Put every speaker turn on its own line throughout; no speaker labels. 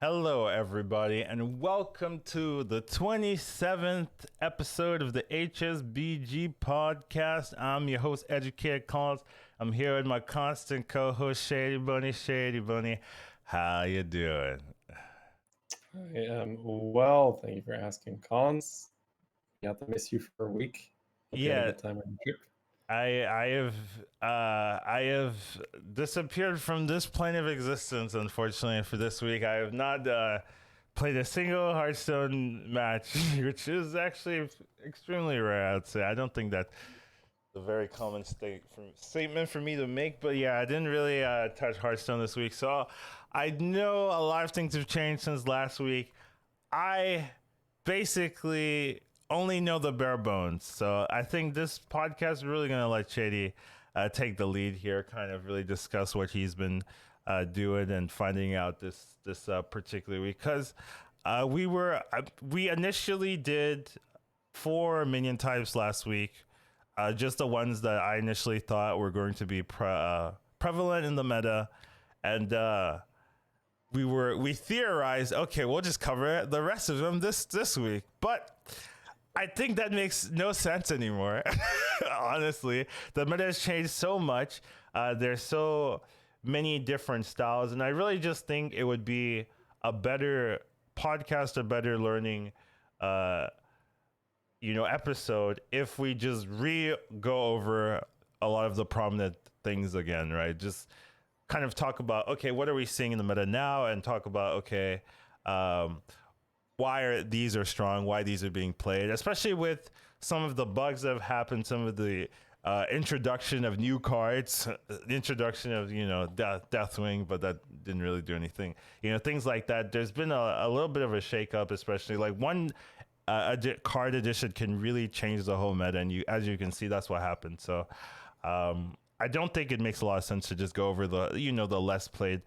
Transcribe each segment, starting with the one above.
Hello, everybody, and welcome to the 27th episode of the HSBG podcast. I'm your host, Educatedcollins. I'm here with my constant co-host, Shady Bunny. Shady Bunny, how you doing?
I am well. Thank you for asking, Collins. Got to miss you for a week. Hope you had a
Yeah,
good time on the trip.
I have disappeared from this plane of existence. Unfortunately, for this week, I have not played a single Hearthstone match, which is actually extremely rare. I'd say I don't think that's a very common statement for me to make. But yeah, I didn't really touch Hearthstone this week, so I know a lot of things have changed since last week. I basically only know the bare bones. So I think this podcast is really going to let Shady take the lead here, kind of really discuss what he's been doing and finding out this particular week. Because we initially did 4 minion types last week, just the ones that I initially thought were going to be prevalent in the meta, and we theorized, okay, we'll just cover the rest of them this week. But I think that makes no sense anymore. Honestly, the meta has changed so much. There's so many different styles, and I really just think it would be a better podcast, a better learning episode if we just go over a lot of the prominent things again, right? Just kind of talk about, okay, what are we seeing in the meta now, and talk about, okay, why these are strong, why these are being played, especially with some of the bugs that have happened, some of the introduction of new cards, the introduction of Deathwing, but that didn't really do anything. Things like that. There's been a little bit of a shakeup, especially like one card edition can really change the whole meta, and as you can see, that's what happened. So I don't think it makes a lot of sense to just go over the less played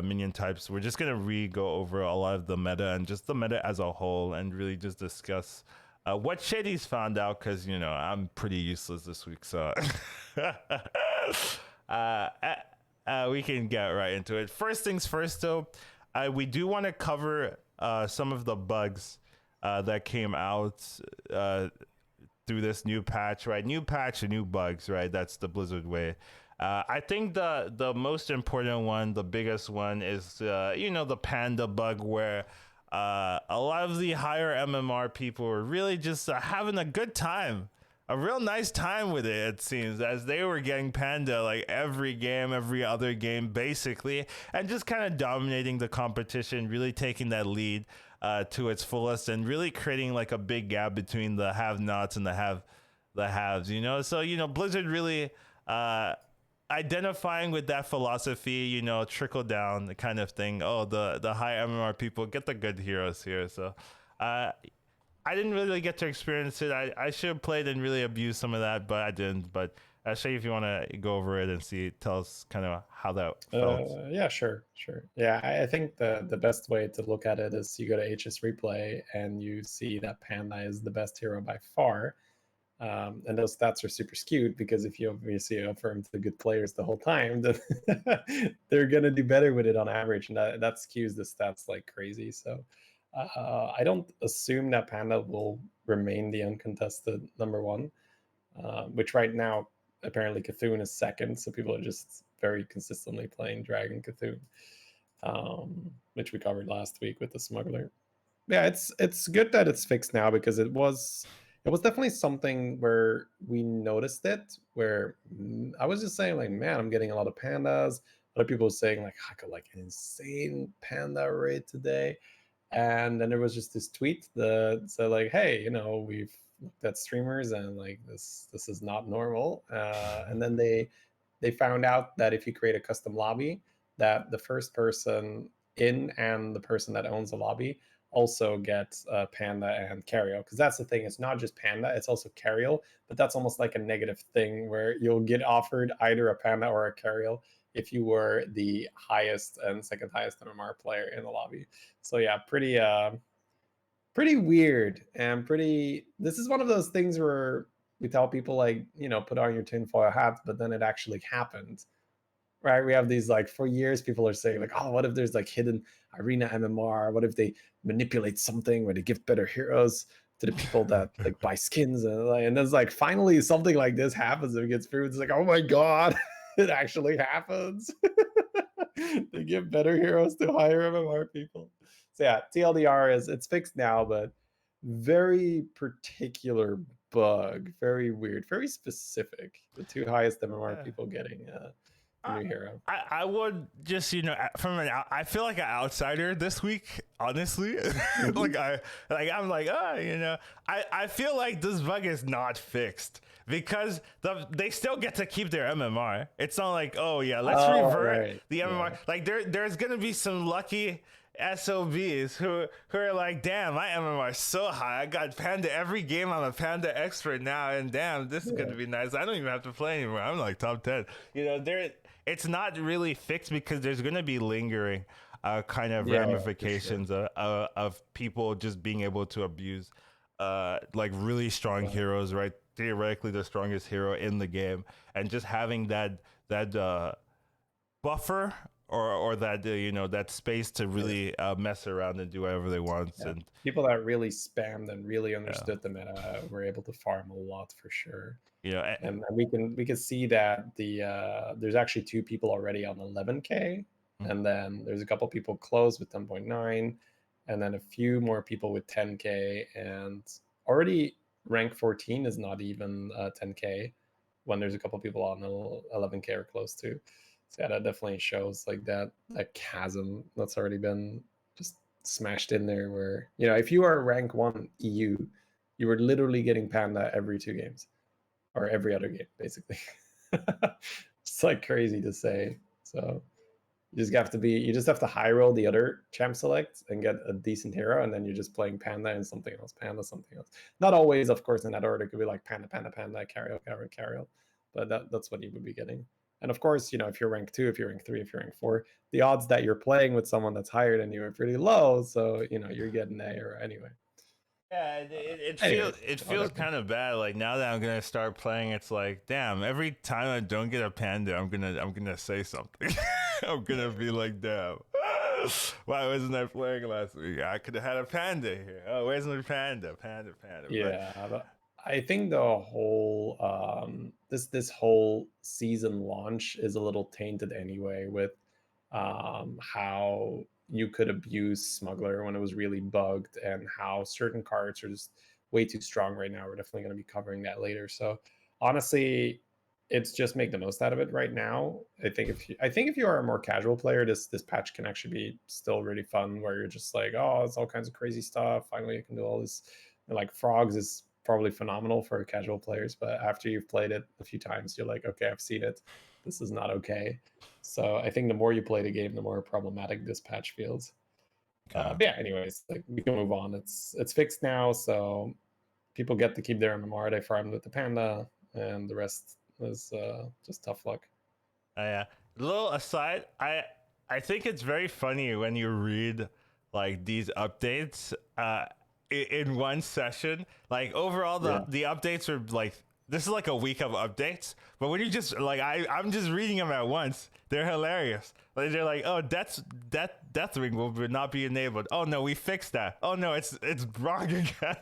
minion types. We're just gonna go over a lot of the meta and just the meta as a whole, and really just discuss what Shady's found out, because I'm pretty useless this week. So we can get right into it. First things first, though, we do want to cover some of the bugs that came out through this new patch, right? New patch and new bugs, right? That's the Blizzard way. I think the most important one, the biggest one, is the Panda Bug, where a lot of the higher MMR people were really just having a good time, a real nice time with it. It seems as they were getting Panda like every game, every other game, basically, and just kind of dominating the competition, really taking that lead to its fullest, and really creating like a big gap between the have-nots and the haves. So Blizzard really identifying with that philosophy, trickle down kind of thing. Oh, the high MMR people get the good heroes here. So I didn't really get to experience it. I should have played and really abused some of that, but I didn't. But Shay, if you want to go over it and tell us kind of how that felt.
Yeah, sure. Yeah, I think the best way to look at it is you go to HS Replay and you see that Panda is the best hero by far. And those stats are super skewed, because if you obviously offer them to good players the whole time, then they're going to do better with it on average. And that skews the stats like crazy. So I don't assume that Panda will remain the uncontested number one, which right now, apparently Cthulhu is second. So people are just very consistently playing Dragon Cthulhu, which we covered last week with the Smuggler. Yeah, it's good that it's fixed now, because it was definitely something where we noticed it, where I was just saying like, man, I'm getting a lot of pandas. Other people were saying like, I got like an insane panda rate today. And then there was just this tweet that said like, hey, we've looked at streamers, and like this is not normal. And then they found out that if you create a custom lobby, that the first person in and the person that owns the lobby also gets Panda and Cariel. Because that's the thing, it's not just Panda, it's also Cariel. But that's almost like a negative thing, where you'll get offered either a Panda or a Cariel if you were the highest and second highest MMR player in the lobby. So yeah, pretty weird, and pretty. This is one of those things where we tell people like, put on your tinfoil hat, but then it actually happened. right? We have these like for years people are saying like, oh, what if there's like hidden arena MMR? What if they manipulate something where they give better heroes to the people that like buy skins and then it's like finally something like this happens and it gets through. It's like, oh my god, it actually happens. They give better heroes to higher MMR people. So yeah, TLDR is it's fixed now, but very particular bug, very weird, very specific. The two highest MMR people getting a
I,
new hero.
I would just I feel like an outsider this week, honestly.
Mhm.
I'm like, I feel like this bug is not fixed because they still get to keep their MMR. It's not like, oh yeah, let's
Oh
revert
right,
the MMR.
yeah,
Like there's gonna be some lucky SOBs who are like, damn, my MMR is so high. I got Panda every game. I'm a Panda expert now, and damn, this is
yeah,
gonna be nice. I don't even have to play anymore. I'm like top 10. It's not really fixed because there's gonna be lingering kind of
yeah, for sure.
ramifications of people just being able to abuse like really strong
Yeah,
heroes, right? Theoretically, the strongest hero in the game, and just having that buffer or that that space to
sure.
really mess around and do whatever they want.
Yeah,
And
people that really spammed and really
yeah,
understood the meta were able to farm a lot for sure.
you know,
And we can see that there's actually two people already on 11K, and then there's a couple people close with 10.9, and then a few more people with 10K, and already rank 14 is not even 10K when there's a couple people on 11K or close to. So yeah, that definitely shows like that chasm that's already been just smashed in there. Where if you are rank 1 EU, you were literally getting Panda every 2 games or every other game, basically. It's like crazy to say. So you just have to high roll the other champ select and get a decent hero, and then you're just playing Panda and something else, Panda, something else. Not always, of course, in that order. It could be like Panda, Panda, Panda, Carriel, Carriel, Carriel. But that's what you would be getting. And of course, if you're rank 2, if you're rank 3, if you're rank 4, the odds that you're playing with someone that's higher than you are pretty low. So, you're getting a hero anyway.
yeah, it feels
Anyways,
it feels
whatever.
kind of bad. Like now that I'm gonna start playing, it's like, damn. Every time I don't get a Panda, I'm gonna say something. I'm gonna be like, damn. Why wasn't I playing last week? I could have had a Panda here. Oh, where's my Panda? Panda, Panda. But
Yeah, but I think the whole this whole season launch is a little tainted anyway with how you could abuse Smuggler when it was really bugged and how certain cards are just way too strong right now. We're definitely going to be covering that later. So honestly, it's just make the most out of it right now. I think if you are a more casual player, this patch can actually be still really fun. Where you're just like, oh, it's all kinds of crazy stuff. Finally, I can do all this. And like frogs is probably phenomenal for casual players, but after you've played it a few times, you're like, okay, I've seen it. This is not okay. So I think the more you play the game, the more problematic this patch feels.
okay.
But yeah, anyways, like we can move on. It's fixed now, so people get to keep their MMR. They farmed with the Panda, and the rest is just tough luck.
Yeah. Little aside, I think it's very funny when you read like these updates in one session. Like overall,
Yeah,
the updates are like this is like a week of updates. But when you just like I'm just reading them at once. They're hilarious. Like they're like, oh, death ring will not be enabled. Oh no, we fixed that. Oh no, it's wrong again.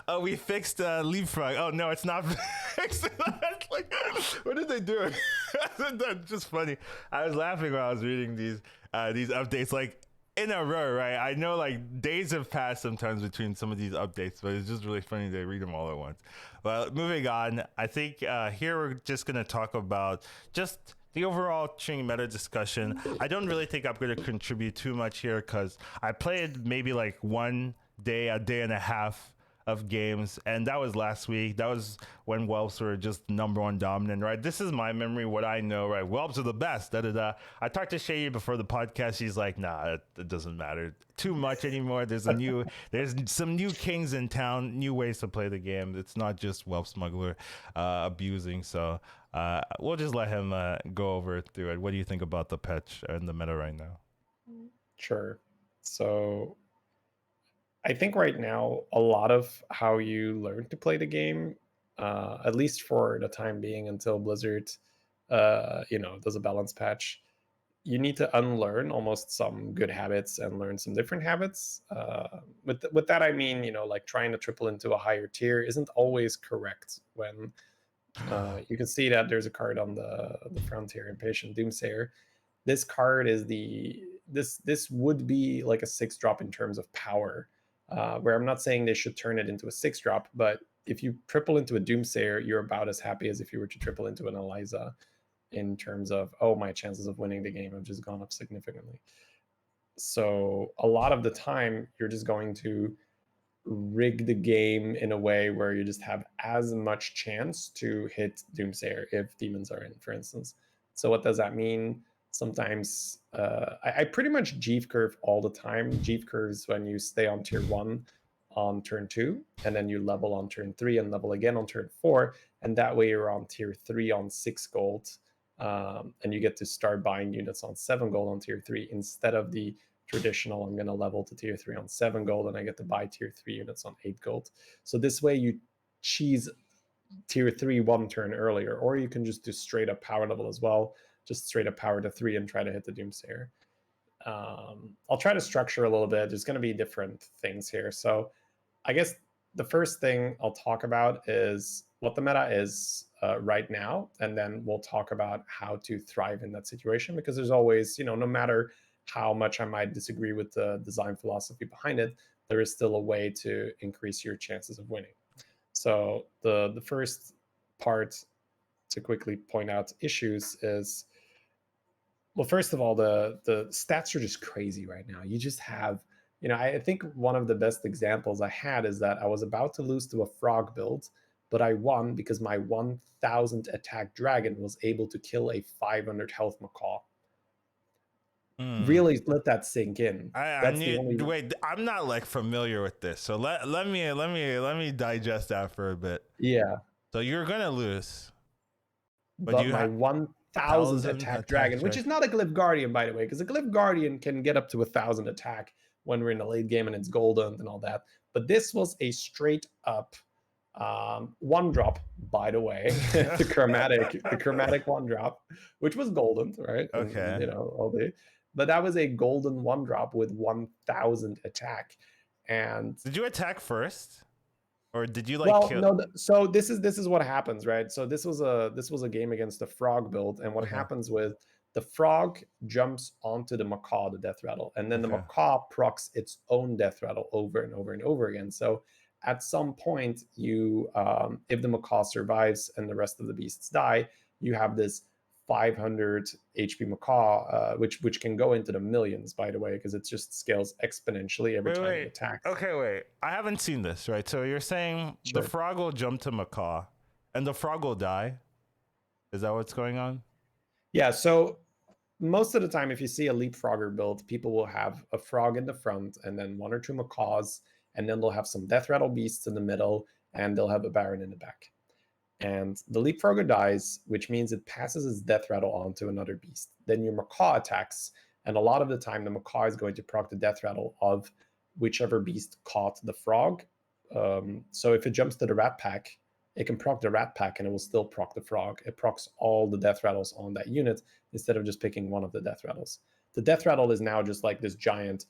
Oh, we fixed leapfrog. Oh no, it's not fixed. Like, what did they do? That's just funny. I was laughing while I was reading these updates like in a row, right? I know like days have passed sometimes between some of these updates, but it's just really funny to read them all at once. But moving on, I think here we're just gonna talk about just the overall Ching meta discussion. I don't really think I'm going to contribute too much here because I played maybe like one day, a day and a half of games, and that was last week. That was when whelps were just number one dominant, right? This is my memory, what I know, right? Whelps are the best. Da da da. I talked to Shay before the podcast. She's like, "Nah, it doesn't matter too much anymore. There's some new kings in town, new ways to play the game. It's not just whelp smuggler abusing." So we'll just let him go over through it. What do you think about the patch and the meta right now?
sure. So I think right now a lot of how you learn to play the game, at least for the time being until Blizzard, does a balance patch, you need to unlearn almost some good habits and learn some different habits. With that, I mean, like trying to triple into a higher tier isn't always correct. When you can see that there's a card on the front here, Impatient Doomsayer. This card is this would be like a 6-drop in terms of power. Where I'm not saying they should turn it into a 6-drop, but if you triple into a Doomsayer, you're about as happy as if you were to triple into an Eliza, in terms of, oh, my chances of winning the game have just gone up significantly. So a lot of the time, you're just going to rig the game in a way where you just have as much chance to hit Doomsayer if demons are in, for instance. So what does that mean? Sometimes I pretty much Jeeve curve all the time. Jeeve curves when you stay on tier 1 on turn 2, and then you level on turn 3 and level again on turn 4, and that way you're on tier 3 on 6 gold, and you get to start buying units on 7 gold on tier 3 instead of the traditional, I'm going to level to tier 3 on 7 gold and I get to buy tier 3 units on 8 gold. So this way you cheese tier 3 one turn earlier, or you can just do straight up power level as well, just straight up power to 3 and try to hit the Doomsayer. I'll try to structure a little bit. There's going to be different things here. So I guess the first thing I'll talk about is what the meta is right now, and then we'll talk about how to thrive in that situation, because there's always, no matter how much I might disagree with the design philosophy behind it, there is still a way to increase your chances of winning. So the first part to quickly point out issues is, well, first of all, the stats are just crazy right now. You just have, I think one of the best examples I had is that I was about to lose to a frog build, but I won because my 1000 attack dragon was able to kill a 500 health macaw. Really let that sink in. That's the only.
Wait, I'm not like familiar with this, so let me digest that for a bit.
Yeah.
So you're gonna lose,
but my 1000 attack dragon, which is not a glyph guardian, by the way, because a glyph guardian can get up to 1000 attack when we're in the late game and it's golden and all that. But this was a straight up 1-drop, by the way. the chromatic 1-drop, which was golden, right?
Okay.
And, all day. But that was a golden 1-drop with 1000 attack. And
did you attack first, or did you kill?
No. So this is what happens, right? So this was a game against the frog build, and what happens with the frog jumps onto the macaw, the death rattle, and then the macaw procs its own death rattle over and over and over again. So at some point, you if the macaw survives and the rest of the beasts die, you have this 500 HP macaw, which can go into the millions, by the way, because it just scales exponentially every time it attacks.
Okay, wait. I haven't seen this, right? So you're saying the frog will jump to macaw, and the frog will die? Is that what's going on?
Yeah, so most of the time, if you see a leapfrogger build, people will have a frog in the front and then 1 or 2 macaws, and then they'll have some death rattle beasts in the middle, and they'll have a baron in the back. And the leapfrogger dies, which means it passes its death rattle on to another beast. Then your macaw attacks, and a lot of the time the macaw is going to proc the death rattle of whichever beast caught the frog. So if it jumps to the rat pack, it can proc the rat pack and it will still proc the frog. It procs all the death rattles on that unit instead of just picking one of the death rattles. The death rattle is now just like this giant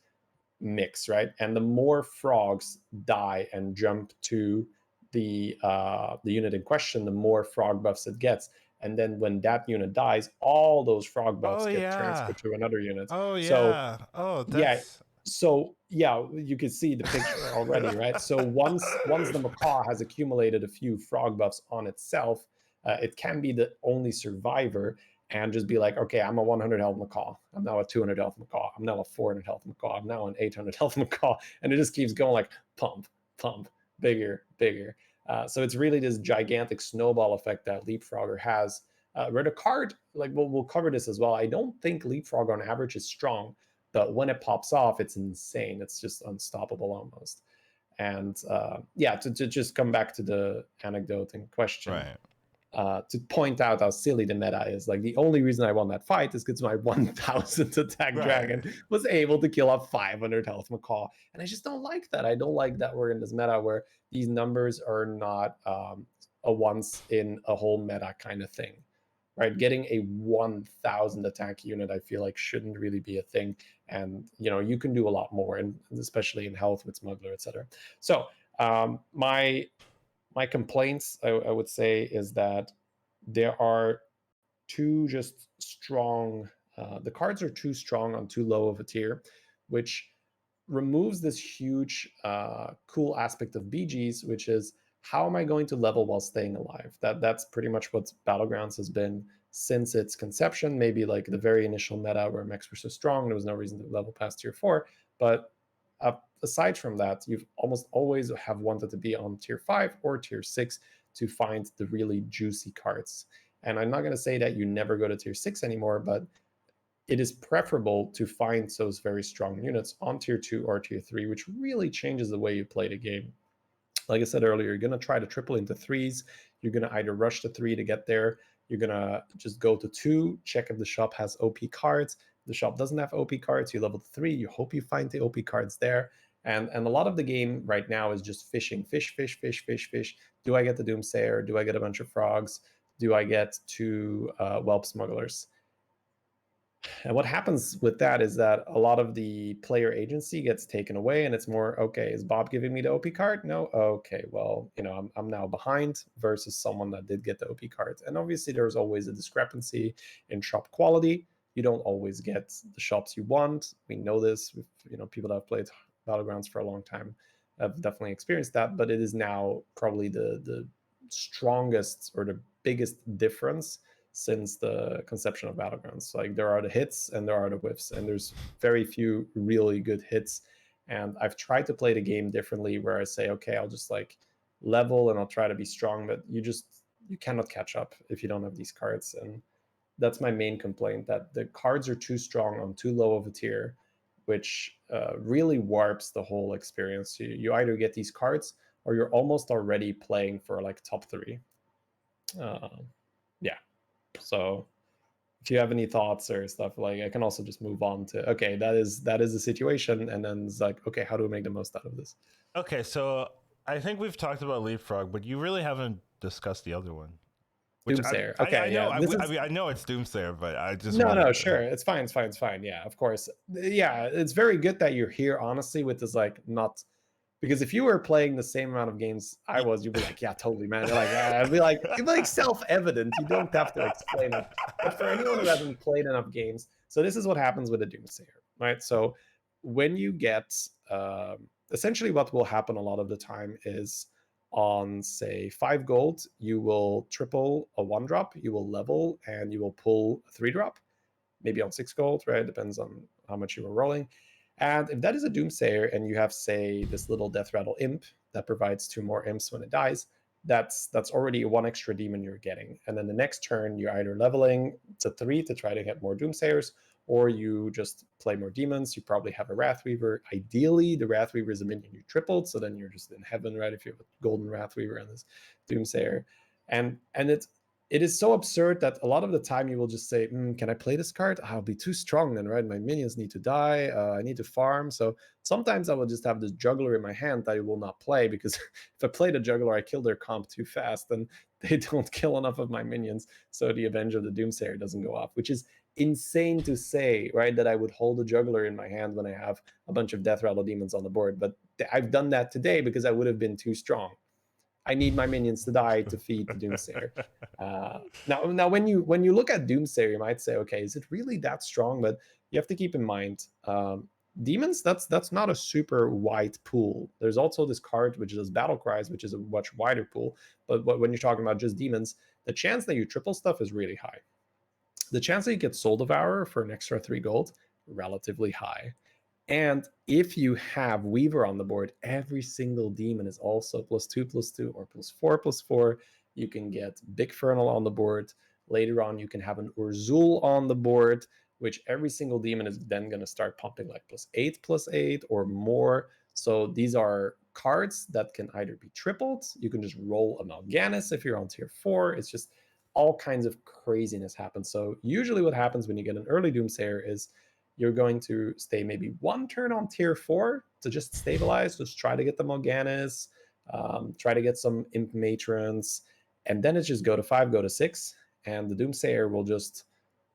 mix, right? And the more frogs die and jump to the unit in question, the more frog buffs it gets. And then when that unit dies, all those frog buffs get transferred to another unit.
Oh yeah.
So you can see the picture already, right? So once the macaw has accumulated a few frog buffs on itself, it can be the only survivor and just be like, okay, I'm a 100 health macaw. I'm now a 200 health macaw. I'm now a 400 health macaw. I'm now an 800 health macaw. And it just keeps going like pump, bigger. So it's really this gigantic snowball effect that Leapfrogger has. Where the card, like we'll cover this as well. I don't think Leapfrog on average is strong, but when it pops off, it's insane. It's just unstoppable almost. And to just come back to the anecdote in question.
Right.
To point out how silly the meta is. Like the only reason I won that fight is because my 1000 attack dragon was able to kill a 500 health macaw. And I just don't like that. I don't like that we're in this meta where these numbers are not a once in a whole meta kind of thing, right? Getting a 1000 attack unit, I feel like shouldn't really be a thing. And you can do a lot more, and especially in health with smuggler, etc. So my complaints, I would say, is that there are too just strong. The cards are too strong on too low of a tier, which removes this huge cool aspect of BGs, which is how am I going to level while staying alive? That's pretty much what Battlegrounds has been since its conception. Maybe like the very initial meta where mechs were so strong, there was no reason to level past tier 4. But aside from that, you've almost always have wanted to be on tier 5 or tier 6 to find the really juicy cards. And I'm not going to say that you never go to tier 6 anymore, but it is preferable to find those very strong units on tier 2 or tier 3, which really changes the way you play the game. Like I said earlier, you're going to try to triple into 3s. You're going to either rush to 3 to get there. You're going to just go to 2, check if the shop has OP cards. If the shop doesn't have OP cards, you level to 3. You hope you find the OP cards there. And a lot of the game right now is just fishing. Fish. Do I get the Doomsayer? Do I get a bunch of frogs? Do I get 2 whelp smugglers? And what happens with that is that a lot of the player agency gets taken away, and it's more, okay, is Bob giving me the OP card? No? Okay, well, I'm now behind versus someone that did get the OP card. And obviously there's always a discrepancy in shop quality. You don't always get the shops you want. We know this with, people that have played Battlegrounds for a long time have definitely experienced that, but it is now probably the strongest or the biggest difference since the conception of Battlegrounds. Like, there are the hits and there are the whiffs, and there's very few really good hits. And I've tried to play the game differently, where I say, okay, I'll just like level and I'll try to be strong, but you cannot catch up if you don't have these cards. And that's my main complaint, that the cards are too strong on too low of a tier, which really warps the whole experience. You either get these cards or you're almost already playing for like top 3. Yeah. So if you have any thoughts or stuff, like, I can also just move on to, okay, that is the situation, and then it's like, okay, how do we make the most out of this?
Okay, so I think we've talked about leapfrog, but you really haven't discussed the other one.
Doomsayer.
I know.
Yeah,
I know it's Doomsayer, but I just
no, sure, it's fine. Yeah, of course. Yeah, it's very good that you're here, honestly, with this, like, not, because if you were playing the same amount of games I was, you'd be like, yeah, totally, man. You're like, it'd be like self-evident. You don't have to explain it. But for anyone who hasn't played enough games, so this is what happens with a Doomsayer, right? So when you get, essentially what will happen a lot of the time is, on say 5 gold, you will triple a 1-drop, you will level, and you will pull a 3-drop, maybe on 6 gold, right? Depends on how much you were rolling. And if that is a Doomsayer and you have, say, this little Death Rattle Imp that provides 2 more imps when it dies, that's already 1 extra demon you're getting. And then the next turn, you're either leveling to 3 to try to get more Doomsayers, or you just play more demons. You probably have a Wrathweaver. Ideally, the Wrathweaver is a minion you tripled, so then you're just in heaven, right? If you have a golden Wrathweaver and this Doomsayer. And it is so absurd that a lot of the time you will just say, can I play this card? I'll be too strong then, right? My minions need to die. I need to farm. So sometimes I will just have this juggler in my hand that I will not play, because if I play the juggler, I kill their comp too fast and they don't kill enough of my minions. So the Avenge of the Doomsayer doesn't go off, which is insane to say, right? That I would hold a juggler in my hand when I have a bunch of Death Rattle demons on the board. But I've done that today because I would have been too strong. I need my minions to die to feed the Doomsayer. Now, when you look at Doomsayer, you might say, okay, is it really that strong? But you have to keep in mind, demons, that's not a super wide pool. There's also this card which is Battle Cries, which is a much wider pool. But when you're talking about just demons, the chance that you triple stuff is really high. The chance that you get Soul Devourer for an extra 3 gold, relatively high. And if you have Weaver on the board, every single demon is also +2/+2 or +4/+4. You can get Big Fernal on the board. Later on, you can have an Urzul on the board, which every single demon is then going to start pumping like +8/+8 or more. So these are cards that can either be tripled. You can just roll a Mal'Ganis if you're on tier 4. It's just all kinds of craziness happens. So usually what happens when you get an early Doomsayer is you're going to stay maybe 1 turn on tier 4 to just stabilize, just try to get the Mal'Ganis, try to get some Imp Matrons, and then it's just go to 5, go to 6, and the Doomsayer will just,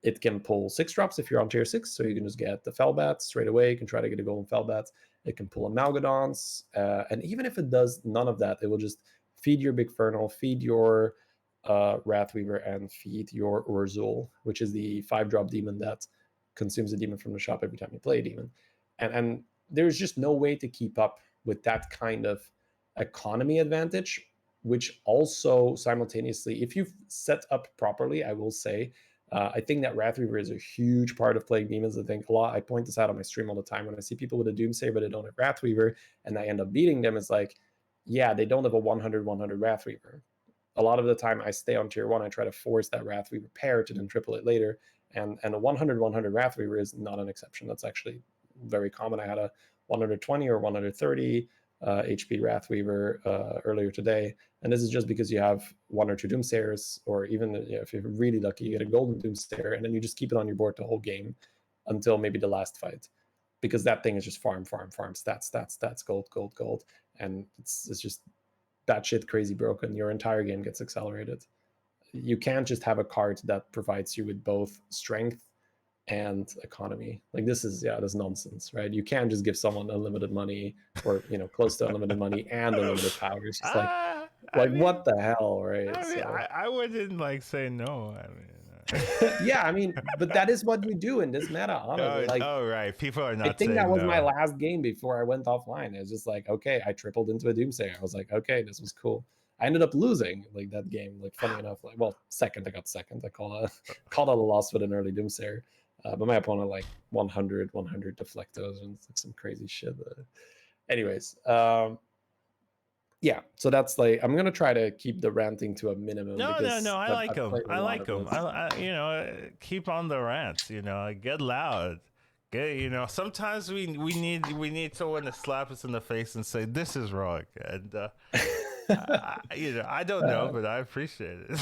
it can pull 6-drops if you're on tier 6, so you can just get the Felbat straight away. You can try to get a golden Felbat. It can pull a Malgadons, and even if it does none of that, it will just feed your Big Fernal, feed your Wrathweaver, and feed your Urzul, which is the 5-drop demon that consumes a demon from the shop every time you play a demon. And there's just no way to keep up with that kind of economy advantage, which also simultaneously, if you've set up properly, I will say, I think that Wrathweaver is a huge part of playing demons. I point this out on my stream all the time. When I see people with a Doomsayer but they don't have Wrathweaver and I end up beating them, it's like, yeah, they don't have a 100-100 Wrathweaver. A lot of the time I stay on tier 1, I try to force that Wrathweaver pair to then triple it later. And a 100-100 Wrathweaver is not an exception. That's actually very common. I had a 120 or 130 HP Wrathweaver earlier today, and this is just because you have 1 or 2 Doomsayers, or even if you're really lucky, you get a golden Doomsayer, and then you just keep it on your board the whole game until maybe the last fight, because that thing is just farm, stats, gold, and it's just batshit crazy broken. Your entire game gets accelerated. You can't just have a card that provides you with both strength and economy. Like this is nonsense, right? You can't just give someone unlimited money, or close to unlimited money and unlimited power. It's just what the hell, right?
I wouldn't say no.
Yeah, but that is what you do in this meta, honestly.
Right, people are not.
I think that was my last game before I went offline. It was just like, okay, I tripled into a Doomsayer. I was like, okay, this was cool. I ended up losing that game. Funny enough, second. I got second. I called out a loss with an early Doomsayer. But my opponent 100 deflectos and some crazy shit. Anyways, yeah. So that's I'm gonna try to keep the ranting to a minimum.
No. I like them. Keep on the rants. Get loud. Sometimes we need someone to slap us in the face and say this is wrong. And I don't know, but I appreciate it.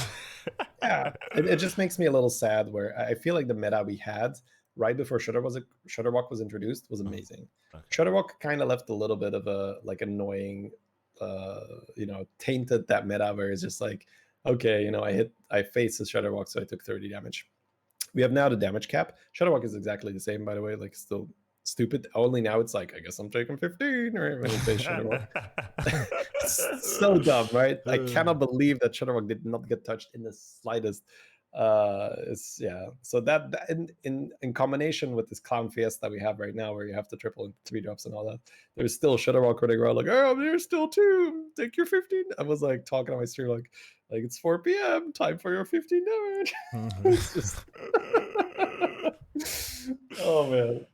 Yeah, it just makes me a little sad, where I feel like the meta we had right before Shutterwalk was introduced was amazing. Okay. Shutterwalk kind of left a little bit of a annoying, tainted that meta, where it's just okay, I faced the Shutterwalk, so I took 30 damage. We have now the damage cap. Shutterwalk is exactly the same, by the way, still stupid. Only now it's I guess I'm taking 15, right? When you say Shutterwalk. It's so dumb, right? I cannot believe that Shutterwalk did not get touched in the slightest. So that in combination with this clown fiesta we have right now, where you have to triple in 3-drops and all that, there's still Shutterwalk running around oh, there's still 2, take your 15. I was talking on my stream like it's 4 p.m. time for your 15 damage. It's just oh man.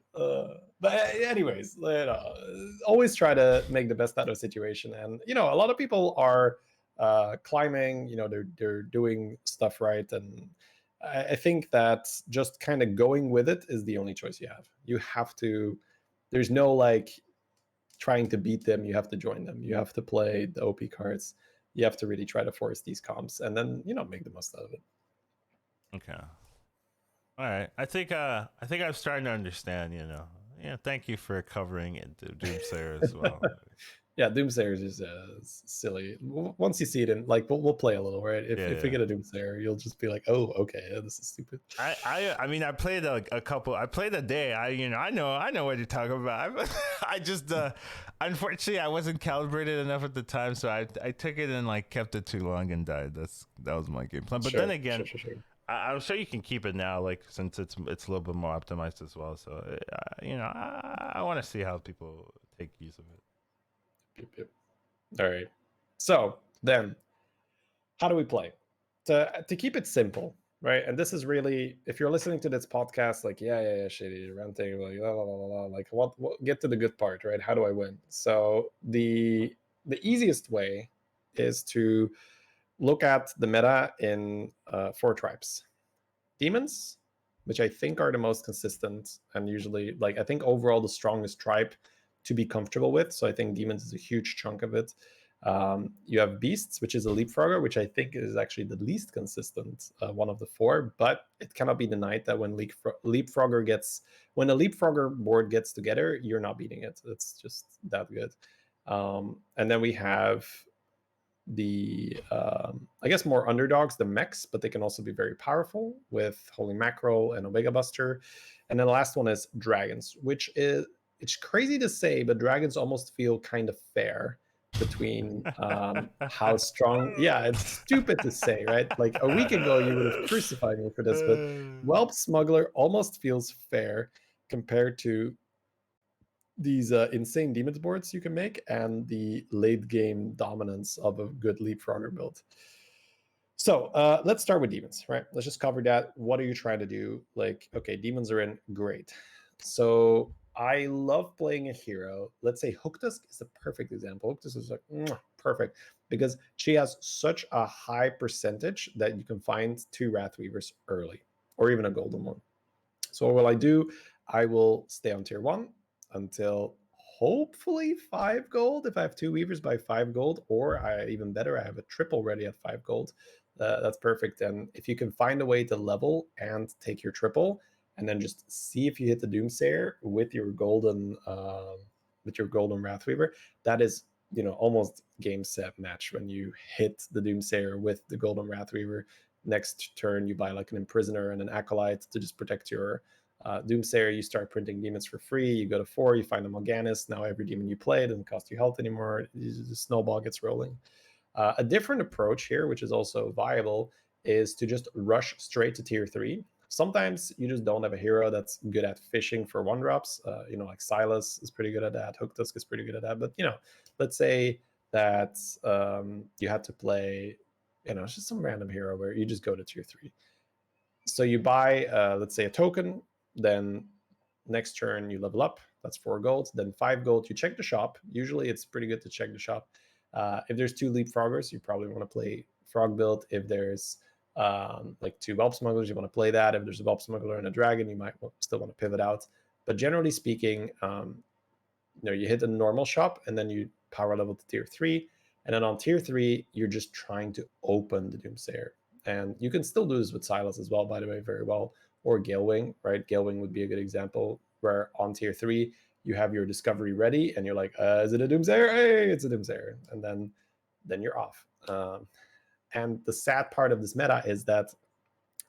But anyways, always try to make the best out of a situation. And a lot of people are climbing, they're doing stuff right, and I think that just kind of going with it is the only choice you have. You have to, there's no trying to beat them. You have to join them. You have to play the OP cards. You have to really try to force these comps, and then make the most out of it.
Okay. All right. I think I'm starting to understand. Thank you for covering it, Doomsayer as well.
Yeah, Doomsayer is just silly. Once you see it in, we'll play a little, right? If we get a Doomsayer, you'll just be like, oh, okay, this is stupid.
I played a couple. I played a day. I know what you're talking about. I just unfortunately I wasn't calibrated enough at the time, so I took it and kept it too long and died. That was my game plan. But then again, sure. I'm sure you can keep it now, since it's a little bit more optimized as well. So I want to see how people take use of it.
Yep. All right. So then, how do we play? To keep it simple, right? And this is really, if you're listening to this podcast, shitty ranting, what? Get to the good part, right? How do I win? So the easiest way is to look at the meta in 4 tribes. Demons, which I think are the most consistent, and usually, I think overall the strongest tribe to be comfortable with. So I think demons is a huge chunk of it. You have beasts, which is a leapfrogger, which I think is actually the least consistent one of the 4, but it cannot be denied that when when a leapfrogger board gets together, you're not beating it. It's just that good. And then we have the I guess more underdogs, the mechs, but they can also be very powerful with Holy Mackerel and Omega Buster. And then the last one is dragons, which is, it's crazy to say, but dragons almost feel kind of fair between how strong. Yeah, it's stupid to say, right? Like a week ago, you would have crucified me for this, but Whelp Smuggler almost feels fair compared to these insane demons boards you can make and the late game dominance of a good leapfrogger build. So let's start with demons, right? Let's just cover that. What are you trying to do? Like, okay, demons are in, great. So I love playing a hero. Let's say Hooktusk is a perfect example. Hooktusk is like perfect because she has such a high percentage that you can find 2 Wrathweavers early, or even a golden one. So what will I do? I will stay on tier 1 until hopefully 5 gold. If I have 2 weavers by 5 gold, or even better, I have a triple ready at 5 gold. That's perfect. And if you can find a way to level and take your triple, and then just see if you hit the Doomsayer with your golden Wrathweaver, that is, you know, almost game set match. When you hit the Doomsayer with the golden Wrathweaver, next turn you buy like an Imprisoner and an Acolyte to just protect your Doomsayer. You start printing demons for free. You go to 4, you find a Morganus. Now every demon you play doesn't cost you health anymore. The snowball gets rolling. A different approach here, which is also viable, is to just rush straight to tier 3. Sometimes you just don't have a hero that's good at fishing for 1-drops. You know, like Silas is pretty good at that. Hooktusk is pretty good at that. But, you know, let's say that you had to play, you know, it's just some random hero where you just go to tier 3. So you buy, let's say, a token, then next turn you level up. That's 4 gold. Then 5 gold, you check the shop. Usually it's pretty good to check the shop. If there's 2 leapfroggers, you probably want to play frog build. If there's like 2 whelp smugglers, you want to play that. If there's a whelp smuggler and a dragon, you might still want to pivot out. But generally speaking, you know, you hit a normal shop and then you power level to tier 3. And then on tier 3, you're just trying to open the Doomsayer. And you can still do this with Silas as well, by the way, very well. Or Galewing, right? Galewing would be a good example, where on tier 3, you have your discovery ready and you're like, is it a Doomsayer? Hey, it's a Doomsayer. And then you're off. And the sad part of this meta is that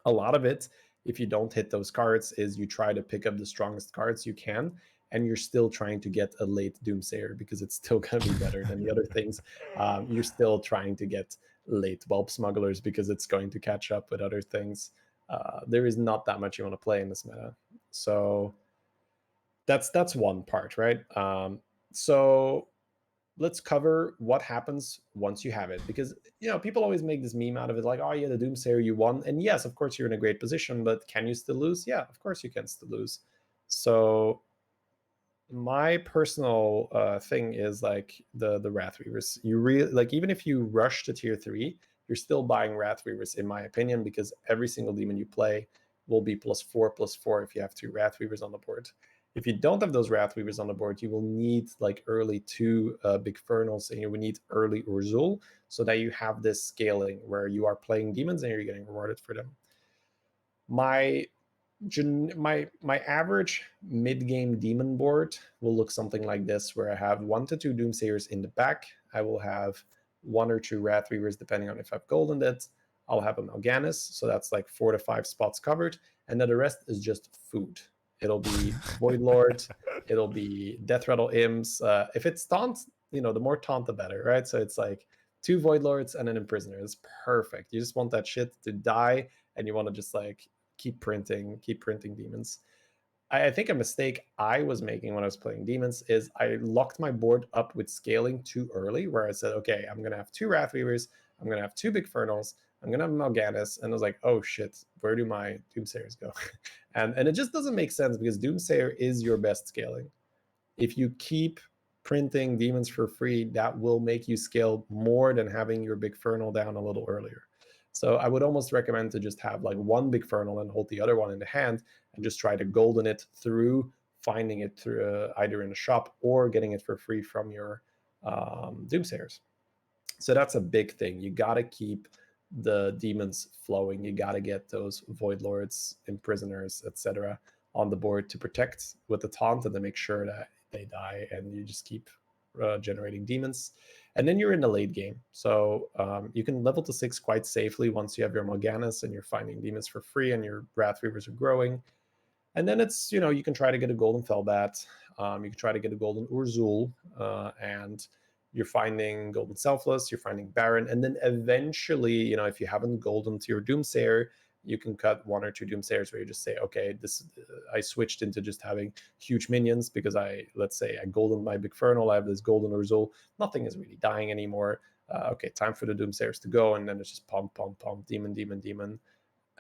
a lot of it, if you don't hit those cards, is you try to pick up the strongest cards you can, and you're still trying to get a late Doomsayer because it's still going to be better than the other things. You're still trying to get late Whelp Smugglers because it's going to catch up with other things. There is not that much you want to play in this meta. So that's one part, right? So let's cover what happens once you have it, because, you know, people always make this meme out of it, like, oh yeah, the Doomsayer, you won, and yes, of course you're in a great position, but can you still lose? Yeah, of course you can still lose. So my personal thing is like the Wrathweavers. You really, like, even if you rush to tier 3, you're still buying Wrathweavers, in my opinion, because every single demon you play will be +4/+4 if you have 2 Wrathweavers on the board. If you don't have those Wrathweavers on the board, you will need like early 2 Big Fernals, and you will need early Urzul, so that you have this scaling where you are playing demons and you're getting rewarded for them. My average mid-game demon board will look something like this, where I have 1 to 2 Doomsayers in the back. I will have 1 or 2 Wrathweavers, depending on if I've golden it. I'll have a Mal'Ganis, so that's like 4 to 5 spots covered, and then the rest is just food. It'll be Void Lord, it'll be Death Rattle Imps. If it's taunt, you know, the more taunt, the better, right? So it's like 2 Void Lords and an Imprisoner. It's perfect. You just want that shit to die, and you want to just like keep printing demons. I think a mistake I was making when I was playing demons is I locked my board up with scaling too early, where I said, okay, I'm going to have 2 Wrathweavers, I'm going to have 2 Big Fernals, I'm going to have Mal'Ganis, and I was like, oh shit, where do my Doomsayers go? and it just doesn't make sense, because Doomsayer is your best scaling. If you keep printing demons for free, that will make you scale more than having your Big Fernal down a little earlier. So I would almost recommend to just have like 1 Big Fernal and hold the other one in the hand, and just try to golden it through finding it through either in a shop or getting it for free from your Doomsayers. So that's a big thing. You got to keep the demons flowing. You got to get those Void Lords, Imprisoners, etc. on the board to protect with the taunt, and to make sure that they die, and you just keep generating demons. And then you're in the late game. So you can level to 6 quite safely once you have your Morganas and you're finding demons for free and your Wrath Reavers are growing. And then it's, you can try to get a golden Felbat. You can try to get a golden Urzul, and you're finding golden Selfless, you're finding Baron. And then eventually, if you haven't golden to your Doomsayer, you can cut 1 or 2 Doomsayers where you just say, okay, I switched into just having huge minions because let's say I golden my Big Fernal, I have this golden Urzul, nothing is really dying anymore. Okay, time for the Doomsayers to go, and then it's just pump, pump, pump, demon, demon, demon.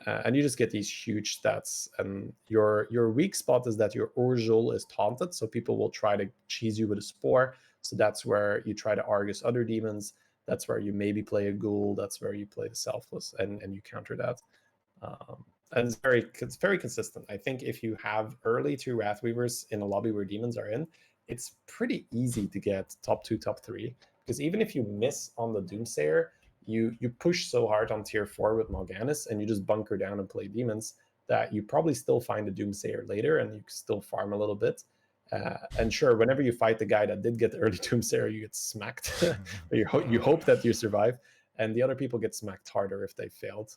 And you just get these huge stats. And your weak spot is that your Urzul is taunted, so people will try to cheese you with a Spore. So that's where you try to Argus other demons. That's where you maybe play a Ghoul. That's where you play the Selfless, and you counter that. And it's very consistent. I think if you have early 2 Wrath Weavers in a lobby where demons are in, it's pretty easy to get top 2, top 3. Because even if you miss on the Doomsayer, you push so hard on tier 4 with Morganis and you just bunker down and play demons that you probably still find a Doomsayer later and you can still farm a little bit. And sure, whenever you fight the guy that did get the early Doomsayer, you get smacked. you hope that you survive, and the other people get smacked harder if they failed.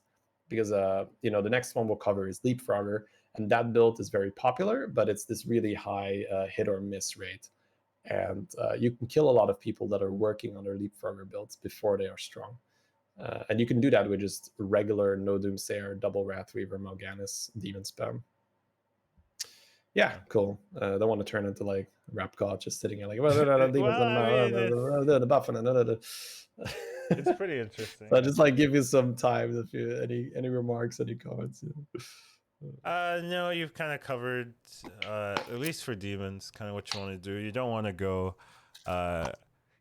Because the next one we'll cover is Leapfrogger, and that build is very popular, but it's this really high hit or miss rate. And you can kill a lot of people that are working on their Leapfrogger builds before they are strong. And you can do that with just regular no Doomsayer, double Wrathweaver, Morganis, demon spam. Yeah, cool. Don't want to turn into like rap god just sitting here like the buff and
It's pretty interesting.
So just like give you some time if you any remarks, any comments.
No, you've kind of covered at least for demons, kind of what you want to do. You don't want to go.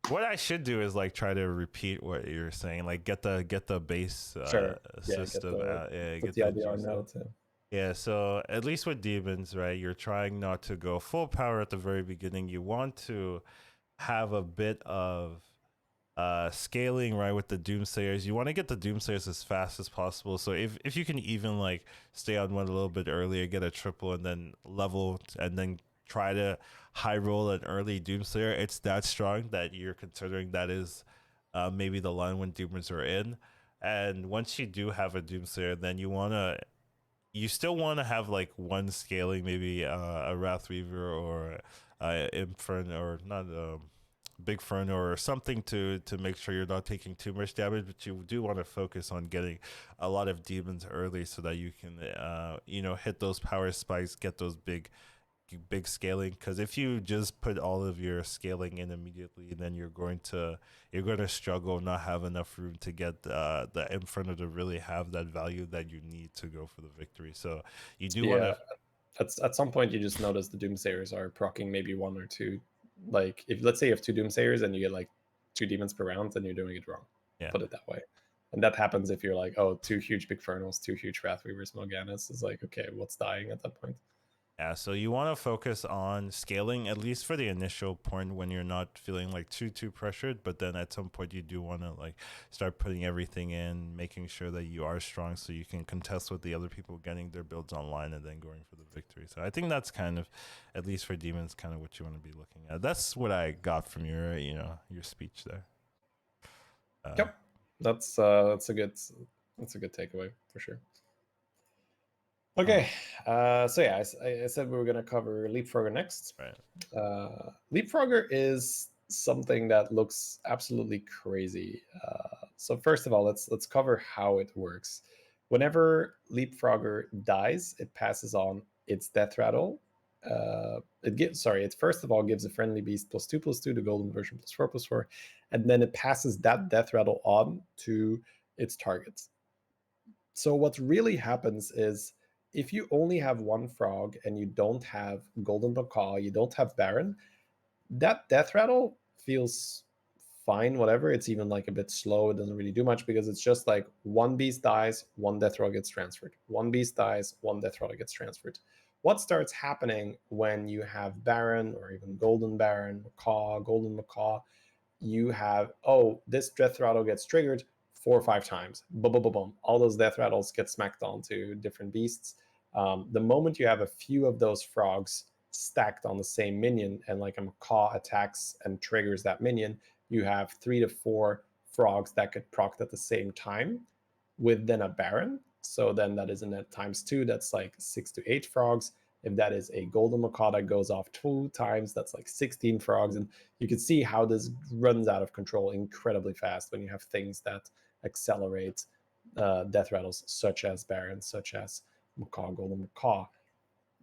What I should do is like try to repeat what you're saying, like get the base
Sure.
system.
Get the LBR note.
Yeah, so at least with demons, right, you're trying not to go full power at the very beginning. You want to have a bit of scaling, right, with the Doomsayers. You want to get the Doomsayers as fast as possible. So if you can even like stay on one a little bit earlier, get a triple and then level and then try to high roll an early Doomsayer, it's that strong that you're considering that is maybe the line when demons are in. And once you do have a Doomsayer, then you still want to have like one scaling, maybe a Wrathweaver or Infern or not Big Fern or something to make sure you're not taking too much damage, but you do want to focus on getting a lot of demons early so that you can hit those power spikes, get those big scaling. Because if you just put all of your scaling in immediately, then you're going to struggle, not have enough room to get the Inferno to really have that value that you need to go for the victory. So you do want to
at some point you just notice the Doomsayers are proccing maybe 1 or 2. Like if let's say you have 2 Doomsayers and you get like 2 demons per round, then you're doing it wrong.
Yeah.
Put it that way. And that happens if you're like, 2 huge Big Fernals, 2 huge Wrathweavers, Morganis. It's like, okay, what's dying at that point?
Yeah, so you want to focus on scaling, at least for the initial point when you're not feeling like too pressured, but then at some point you do want to like start putting everything in, making sure that you are strong so you can contest with the other people getting their builds online and then going for the victory. So I think that's kind of, at least for demons, kind of what you want to be looking at. That's what I got from your speech there.
Yep, that's a good takeaway for sure. Okay, so yeah, I said we were going to cover Leapfrogger next.
Right.
Leapfrogger is something that looks absolutely crazy. So first of all, let's cover how it works. Whenever Leapfrogger dies, it passes on its death rattle. It first of all gives a friendly beast +2/+2, the golden version +4/+4, and then it passes that death rattle on to its targets. So what really happens is, if you only have 1 frog and you don't have Golden Macaw, you don't have Baron, that death rattle feels fine, whatever. It's even like a bit slow. It doesn't really do much because it's just like 1 beast dies, 1 death rattle gets transferred. 1 beast dies, 1 death rattle gets transferred. What starts happening when you have Baron or even Golden Baron, Macaw, Golden Macaw, you have, this death rattle gets triggered 4 or 5 times. Boom, boom, boom, boom. All those death rattles get smacked onto different beasts. The moment you have a few of those frogs, stacked on the same minion, and like a macaw attacks and triggers that minion, you have 3 to 4 frogs that get procced at the same time with then a baron. So then that is in that times 2, that's like 6 to 8 frogs. If that is a golden macaw that goes off 2 times, that's like 16 frogs. And you can see how this runs out of control incredibly fast when you have things that accelerate death rattles, such as barons, such as macaw, golden macaw.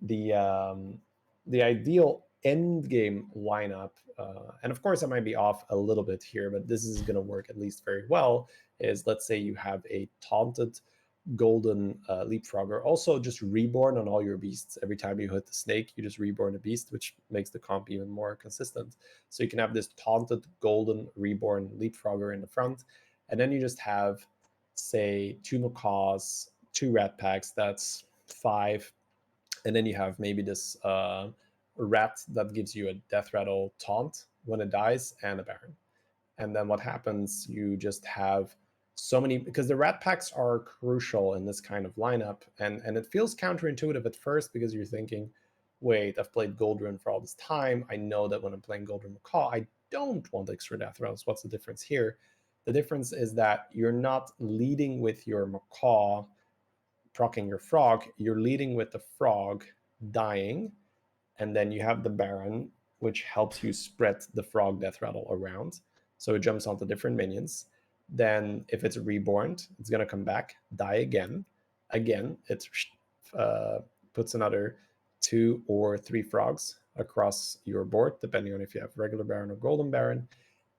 The ideal end game lineup, and of course I might be off a little bit here, but this is going to work at least very well, is let's say you have a taunted golden leapfrogger, also just reborn on all your beasts. Every time you hit the snake, you just reborn a beast, which makes the comp even more consistent. So you can have this taunted golden reborn leapfrogger in the front, and then you just have, say, 2 macaws, 2 rat packs, that's 5, and then you have maybe this rat that gives you a death rattle taunt when it dies, and a baron. And then what happens, you just have so many, because the rat packs are crucial in this kind of lineup, and it feels counterintuitive at first, because you're thinking, wait, I've played Goldrun for all this time, I know that when I'm playing Goldrun Macaw, I don't want extra death rattles. What's the difference here? The difference is that you're not leading with your Macaw proccing your frog, you're leading with the frog dying, and then you have the baron, which helps you spread the frog death rattle around. So it jumps onto different minions. Then if it's reborn, it's going to come back, die again. Again, it puts another 2 or 3 frogs across your board, depending on if you have regular baron or golden baron.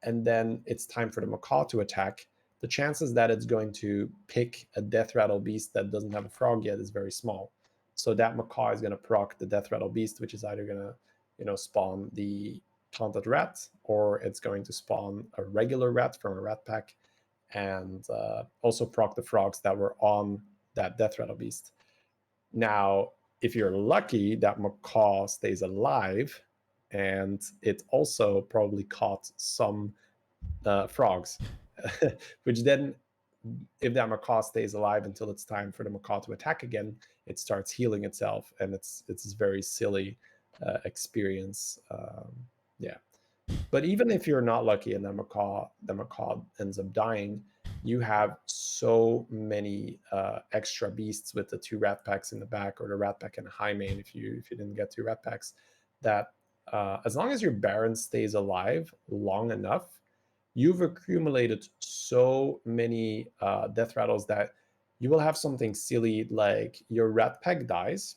And then it's time for the macaw to attack. The chances that it's going to pick a death rattle beast that doesn't have a frog yet is very small. So that macaw is going to proc the death rattle beast, which is either going to, spawn the taunted rat, or it's going to spawn a regular rat from a rat pack, and also proc the frogs that were on that death rattle beast. Now, if you're lucky, that macaw stays alive, and it also probably caught some frogs, which then, if that macaw stays alive until it's time for the macaw to attack again, it starts healing itself, and it's a very silly experience. Yeah. But even if you're not lucky and the macaw ends up dying, you have so many extra beasts with the 2 rat packs in the back, or the rat pack and a high main if you didn't get 2 rat packs, that as long as your baron stays alive long enough, you've accumulated so many death rattles that you will have something silly like your rat pack dies,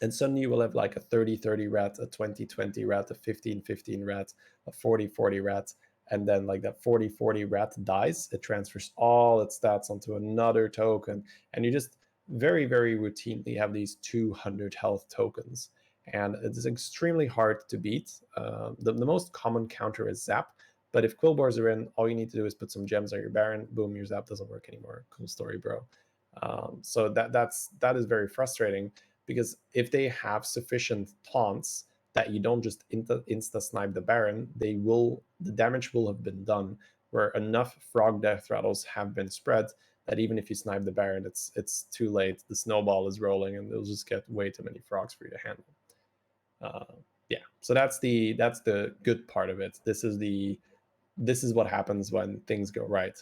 and suddenly you will have like a 30-30 rat, a 20-20 rat, a 15-15 rat, a 40-40 rat, and then like that 40-40 rat dies, it transfers all its stats onto another token, and you just very, very routinely have these 200 health tokens, and it's extremely hard to beat. The most common counter is Zap, but if Quillbores are in, all you need to do is put some gems on your Baron, boom, your Zap doesn't work anymore. Cool story, bro. So that is very frustrating, because if they have sufficient taunts that you don't just insta snipe the Baron, the damage will have been done, where enough frog death rattles have been spread that even if you snipe the Baron, it's too late. The snowball is rolling, and they'll just get way too many frogs for you to handle. Yeah, so that's the good part of it. This is what happens when things go right.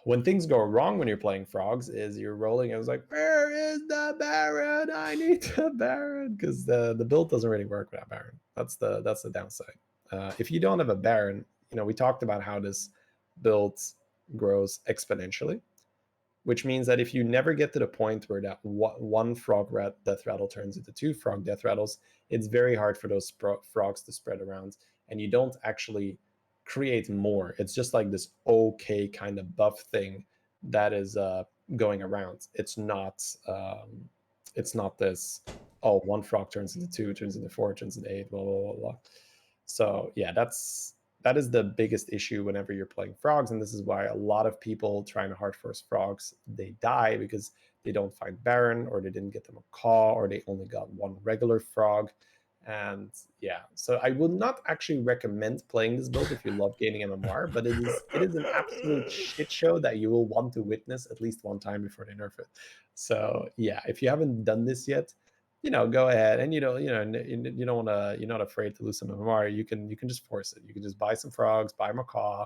When things go wrong when you're playing frogs is you're rolling, and it's like, where is the Baron? I need the Baron, because the build doesn't really work without Baron. That's the downside. If you don't have a Baron, we talked about how this build grows exponentially, which means that if you never get to the point where that one frog death rattle turns into 2 frog death rattles, it's very hard for those frogs to spread around, and you don't actually create more. It's just like this okay kind of buff thing that is going around. It's not this, oh, 1 frog turns into 2, turns into 4, turns into 8, blah blah blah blah. So yeah, that is the biggest issue whenever you're playing frogs, and this is why a lot of people trying to hard force frogs, they die because they don't find Baron, or they didn't get them a macaw, or they only got 1 regular frog. And yeah, so I would not actually recommend playing this build if you love gaining MMR, but it is an absolute shit show that you will want to witness at least one time before they nerf it. So yeah, if you haven't done this yet, go ahead and you don't want to, you're not afraid to lose some MMR. You can just force it. You can just buy some frogs, buy macaw,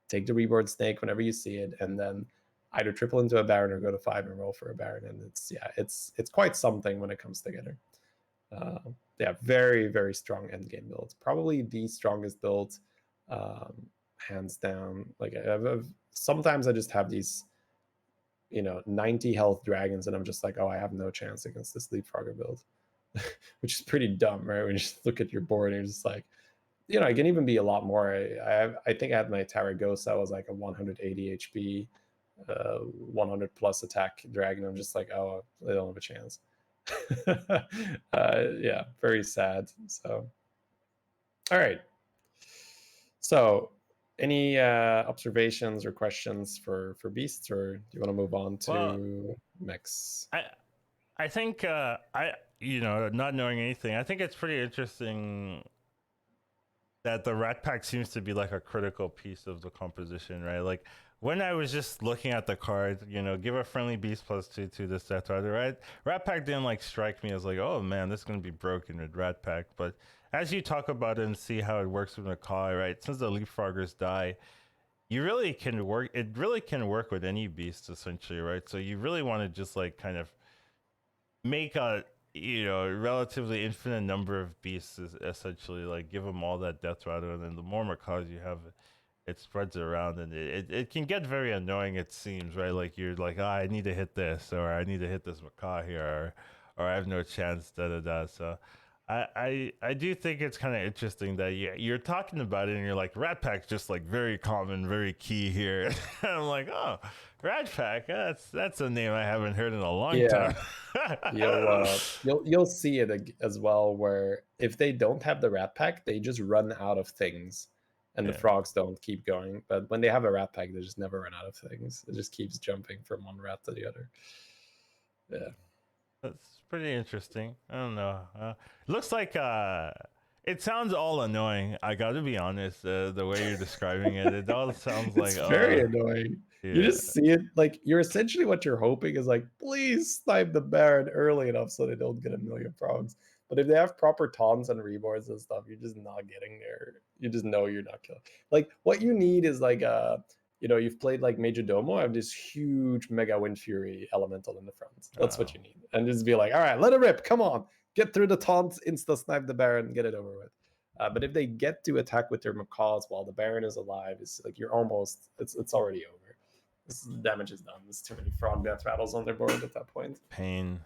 take the reboard snake whenever you see it, and then either triple into a baron or go to 5 and roll for a baron. And it's quite something when it comes together. Yeah, very, very strong endgame build. Probably the strongest build, hands down. Like sometimes I just have these 90 health dragons, and I'm just like, oh, I have no chance against this leapfrogger build, which is pretty dumb, right? When you just look at your board and you're just like, it can even be a lot more. I think I had my Taragosa was like a 180 HP, 100 plus attack dragon. I'm just like, oh, they don't have a chance. Yeah, very sad. So, all right. So, any observations or questions for beasts, or do you want to move on to mechs?
I think not knowing anything, I think it's pretty interesting that the rat pack seems to be like a critical piece of the composition, right? Like when I was just looking at the card, give a friendly beast +2 to this Death Rider, right? Rat pack didn't like strike me as like, oh man, this is gonna be broken with rat pack. But as you talk about it and see how it works with Macaw, right? Since the leapfroggers die, you really can work. It really can work with any beast essentially, right? So you really want to just like kind of make a relatively infinite number of beasts, is essentially like give them all that death rattle, and then the more macaws you have, it spreads around, and it can get very annoying, it seems, right? Like you're like, oh, I need to hit this, or I need to hit this macaw here, or I have no chance, da da da. So I do think it's kind of interesting that you're talking about it and you're like, rat pack's just like very common, very key here. And I'm like, oh, rat pack, that's a name I haven't heard in a long time.
You'll see it as well, where if they don't have the rat pack, they just run out of things, and the frogs don't keep going. But when they have a rat pack, they just never run out of things. It just keeps jumping from one rat to the other. Yeah,
that's pretty interesting. I don't know. Looks like it sounds all annoying. I got to be honest. The way you're describing it, it all sounds like
it's very annoying. Yeah. You just see it like you're essentially what you're hoping is like, please snipe the baron early enough so they don't get a million frogs. But if they have proper taunts and reboards and stuff, you're just not getting there. You just know you're not killing. Like what you need is like you've played like Major Domo. I have this huge Mega Wind Fury elemental in the front. That's what you need. And just be like, all right, let it rip. Come on. Get through the taunts, insta snipe the Baron, get it over with. But if they get to attack with their macaws while the Baron is alive, it's like you're almost, it's already over. This damage is done. There's too many frog death rattles on their board at that point.
Pain.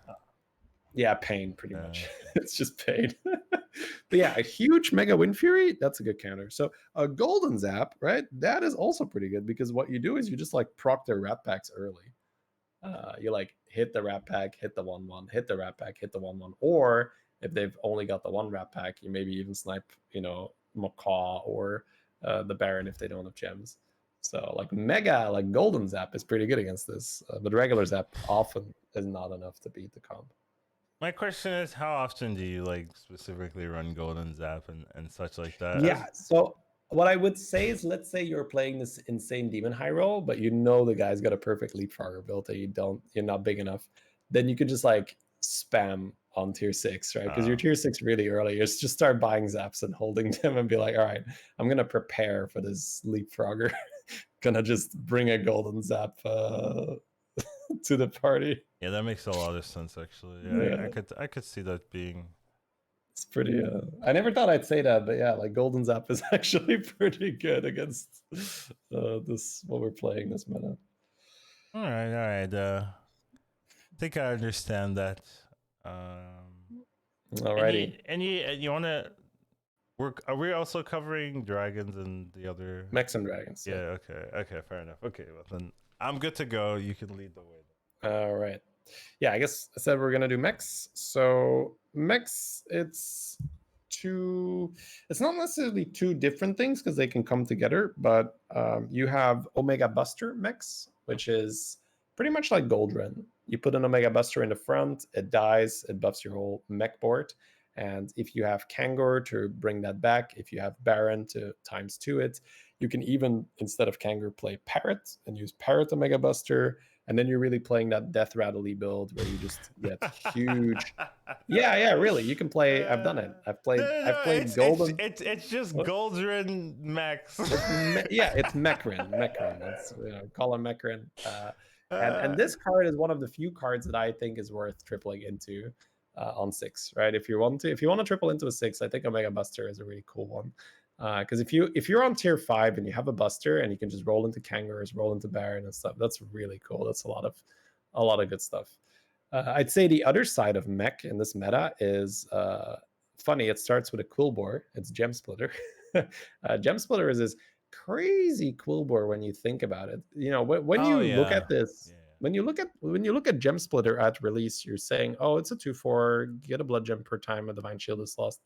Yeah, pain, pretty much. It's just pain. But yeah, a huge Mega Wind Fury, that's a good counter. So a Golden Zap, right? That is also pretty good, because what you do is you just like proc their rat packs early. You like hit the rat pack, hit the 1/1, hit the rat pack, hit the 1/1. Or if they've only got the one rat pack, you maybe even snipe, Macaw or the Baron if they don't have gems. So like Golden Zap is pretty good against this, but regular Zap often is not enough to beat the comp.
My question is, how often do you like specifically run Golden Zap and such like that?
Yeah, so what I would say is, let's say you're playing this insane demon high roll, but the guy's got a perfect leapfrogger build that you're not big enough. Then you could just like spam on tier 6, right? Because you're tier 6 really early. You just start buying zaps and holding them and be like, all right, I'm gonna prepare for this leapfrogger. Gonna just bring a golden zap to the party.
Yeah, that makes a lot of sense actually. Yeah. I could see that being.
It's pretty. I never thought I'd say that, but yeah, like Golden Zap is actually pretty good against this what we're playing this meta.
All right. I think I understand that.
Alrighty.
Any you want to work? Are we also covering dragons and the other
mechs and dragons?
Yeah. Okay. Fair enough. Okay. Well, then I'm good to go. You can lead the way.
All right. Yeah, I guess I said we're gonna do mechs. So mechs, it's not necessarily two different things because they can come together, but you have Omega Buster mechs, which is pretty much like Goldren. You put an Omega Buster in the front, it dies, it buffs your whole mech board. And if you have Kangor to bring that back, if you have Baron to ×2 it, you can even, instead of Kangor, play Parrot and use Parrot Omega Buster. And then you're really playing that death rattly build where you just get huge. Yeah, really. You can play. I've done it. I've played golden.
It's just
What?
Goldrin Max.
It's Mecrin. Let's call him Mecrin. And this card is one of the few cards that I think is worth tripling into on 6. Right? If you want to triple into a 6, I think Omega Buster is a really cool one. Because if you're on tier 5 and you have a Buster and you can just roll into Kangaroos, roll into Baron and stuff, that's really cool. That's a lot of good stuff. I'd say the other side of mech in this meta is funny. It starts with a Quillbore. It's Gem Splitter. Gem Splitter is this crazy Quillbore when you think about it. When you look at this, when you look at Gem Splitter at release, you're saying, oh, it's a 2/4, get a blood gem per time a Divine Shield is lost.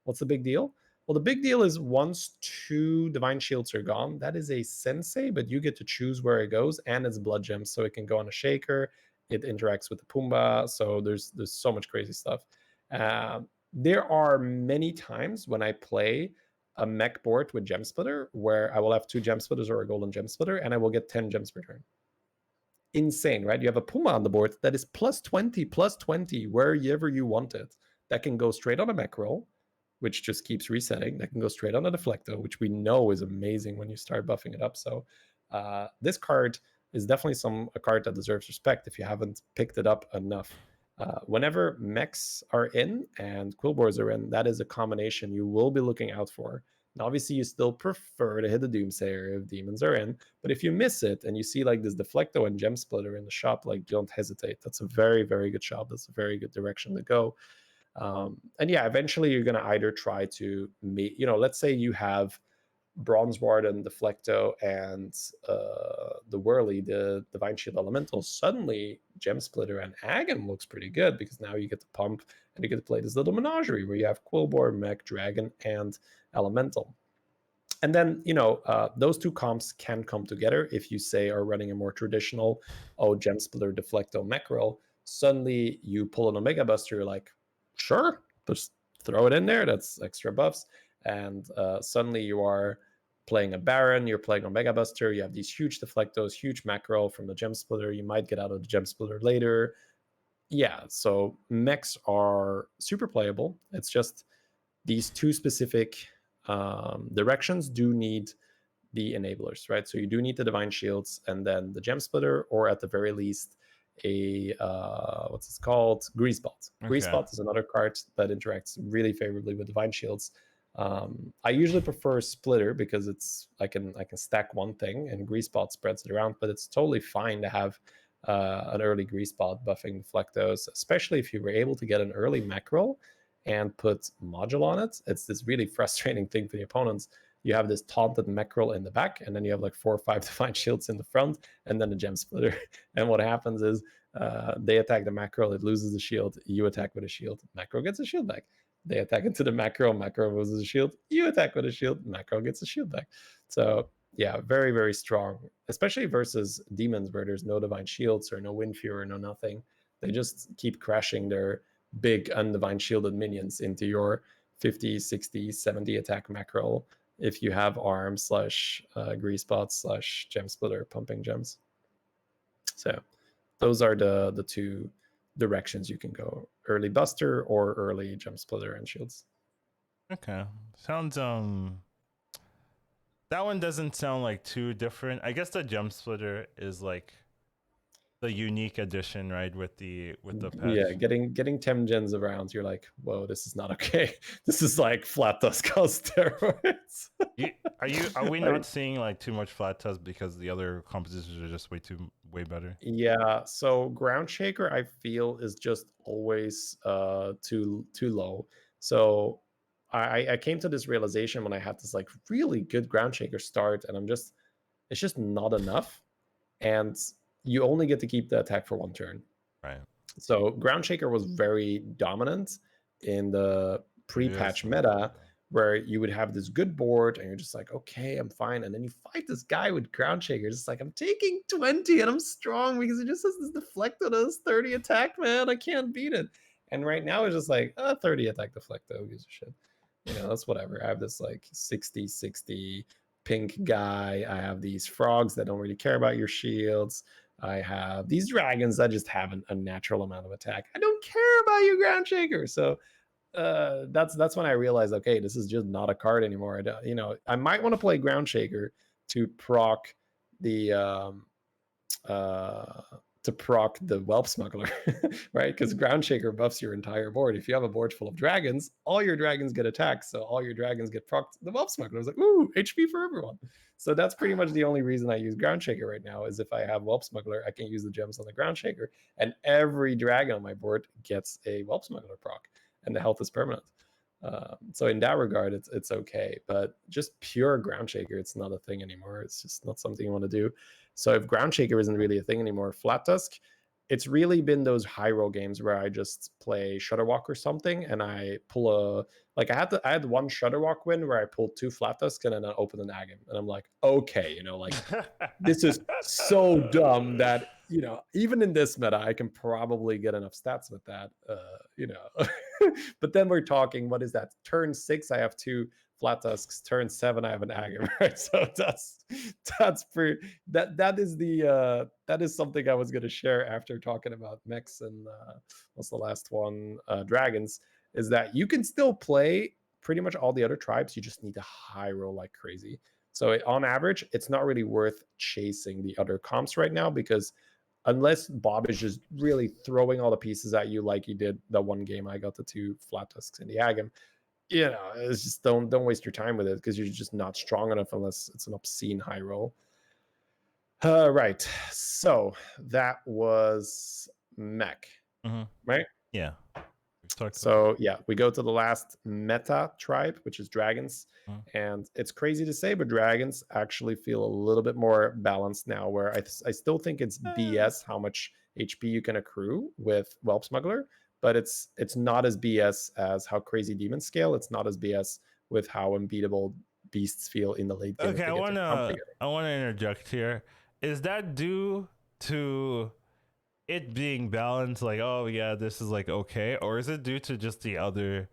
What's the big deal? Well, the big deal is once 2 Divine Shields are gone, that is a Sensei, but you get to choose where it goes, and it's blood gems, so it can go on a Shaker. It interacts with the Pumbaa, so there's so much crazy stuff. There are many times when I play a mech board with Gem Splitter where I will have 2 Gem Splitters or a Golden Gem Splitter, and I will get 10 gems per turn. Insane, right? You have a Pumbaa on the board that is plus 20 wherever you want it. That can go straight on a mech roll, which just keeps resetting. That can go straight on a Deflecto, which we know is amazing when you start buffing it up. So this card is definitely a card that deserves respect if you haven't picked it up enough. Whenever mechs are in and Quillbores are in, that is a combination you will be looking out for. And obviously, you still prefer to hit the Doomsayer if demons are in. But if you miss it and you see like this Deflecto and Gem Splitter in the shop, like don't hesitate. That's a very, very good shop. That's a very good direction to go. And yeah, eventually you're going to either try to meet, let's say you have Bronze Warden, Deflecto, and the Whirly, the Divine Shield Elemental. Suddenly, Gem Splitter and Agam looks pretty good because now you get to pump and you get to play this little menagerie where you have Quillbore, Mech, Dragon, and Elemental. And then, those 2 comps can come together if you say are running a more traditional, Gem Splitter, Deflecto, Mech roll. Suddenly you pull an Omega Buster, you're like, sure, just throw it in there. That's extra buffs. And suddenly you are playing a Baron, you're playing Omega Buster, you have these huge Deflectos, huge macro from the Gem Splitter. You might get out of the Gem Splitter later. Yeah, so mechs are super playable. It's just these 2 specific directions do need the enablers, right? So you do need the Divine Shields and then the Gem Splitter, or at the very least, a what's it called? Greasebot. Okay. Greasebot is another card that interacts really favorably with Divine Shields. I usually prefer Splitter because I can stack one thing and Greasebot spreads it around, but it's totally fine to have an early Greasebot buffing Deflectos, especially if you were able to get an early macro and put module on it. It's this really frustrating thing for the opponents. You have this taunted mackerel in the back, and then you have like 4 or 5 Divine Shields in the front, and then a Gem Splitter. And what happens is they attack the mackerel, it loses the shield, you attack with a shield, mackerel gets a shield back. They attack into the mackerel loses a shield, you attack with a shield, mackerel gets a shield back. So yeah, very, very strong, especially versus demons where there's no Divine Shields or no Wind Fury, no nothing. They just keep crashing their big undivine shielded minions into your 50, 60, 70 attack mackerel if you have arm / Greasebot / Gem Splitter pumping gems. So those are the 2 directions you can go: early Buster or early Gem Splitter and shields.
Okay, sounds that one doesn't sound like too different. I guess the Gem Splitter is like the unique addition, right? With the patch.
Yeah, getting 10 gens around, you're like, whoa, this is not okay. This is like Flat Tusk on steroids.
Are we not seeing like too much Flat Tusk because the other compositions are just way better?
Yeah, so Ground Shaker I feel is just always too low. So I came to this realization when I had this like really good Ground Shaker start, and it's just not enough. And you only get to keep the attack for 1 turn.
Right.
So Ground Shaker was very dominant in the pre-patch meta, where you would have this good board and you're just like, okay, I'm fine. And then you fight this guy with Ground Shaker. Just like, I'm taking 20 and I'm strong because it just has this Deflecto, does 30 attack, man. I can't beat it. And right now it's just like, 30 attack Deflecto, who gives a shit? That's whatever. I have this like 60 pink guy. I have these frogs that don't really care about your shields. I have these dragons that just have an unnatural amount of attack. I don't care about you, Ground Shaker. So that's when I realized, okay, this is just not a card anymore. I might want to play Ground Shaker to proc the uh, the Whelp Smuggler, right? Because Ground Shaker buffs your entire board. If you have a board full of dragons, all your dragons get attacked, so all your dragons get procced. The Whelp Smuggler is like, ooh, HP for everyone. So that's pretty much the only reason I use Ground Shaker right now, is if I have Whelp Smuggler, I can use the gems on the Ground Shaker, and every dragon on my board gets a Whelp Smuggler proc, and the health is permanent. So in that regard, it's okay, but just pure Ground Shaker, it's not a thing anymore. It's just not something you want to do. So if Ground Shaker isn't really a thing anymore, Flat Tusk, it's really been those high roll games where I just play Shutterwalk or something, and I pull I had one Shutterwalk win where I pulled 2 Flat Tusk and then I opened an Agam, and I'm like, okay, like this is so dumb that even in this meta I can probably get enough stats with that. But then we're talking, what is that? Turn 6 I have 2 Flat Tusks, turn 7 I have an Agam, right? So that's pretty, that is something I was going to share after talking about mechs and what's the last one, dragons, is that you can still play pretty much all the other tribes. You just need to high roll like crazy. So on average, it's not really worth chasing the other comps right now, because unless Bob is just really throwing all the pieces at you like he did the one game I got the 2 Flat Tusks in the Agam, it's just don't waste your time with it, because you're just not strong enough unless it's an obscene high roll. Right. So that was mech, right?
Yeah.
So yeah, we go to the last meta tribe, which is dragons. And it's crazy to say, but dragons actually feel a little bit more balanced now, where I still think it's BS how much HP you can accrue with Whelp Smuggler, but it's not as BS as how crazy demons scale. It's not as BS with how unbeatable beasts feel in the late game.
Okay, I wanna interject here. Is that due to it being balanced, like, oh yeah, this is like okay, or is it due to just the other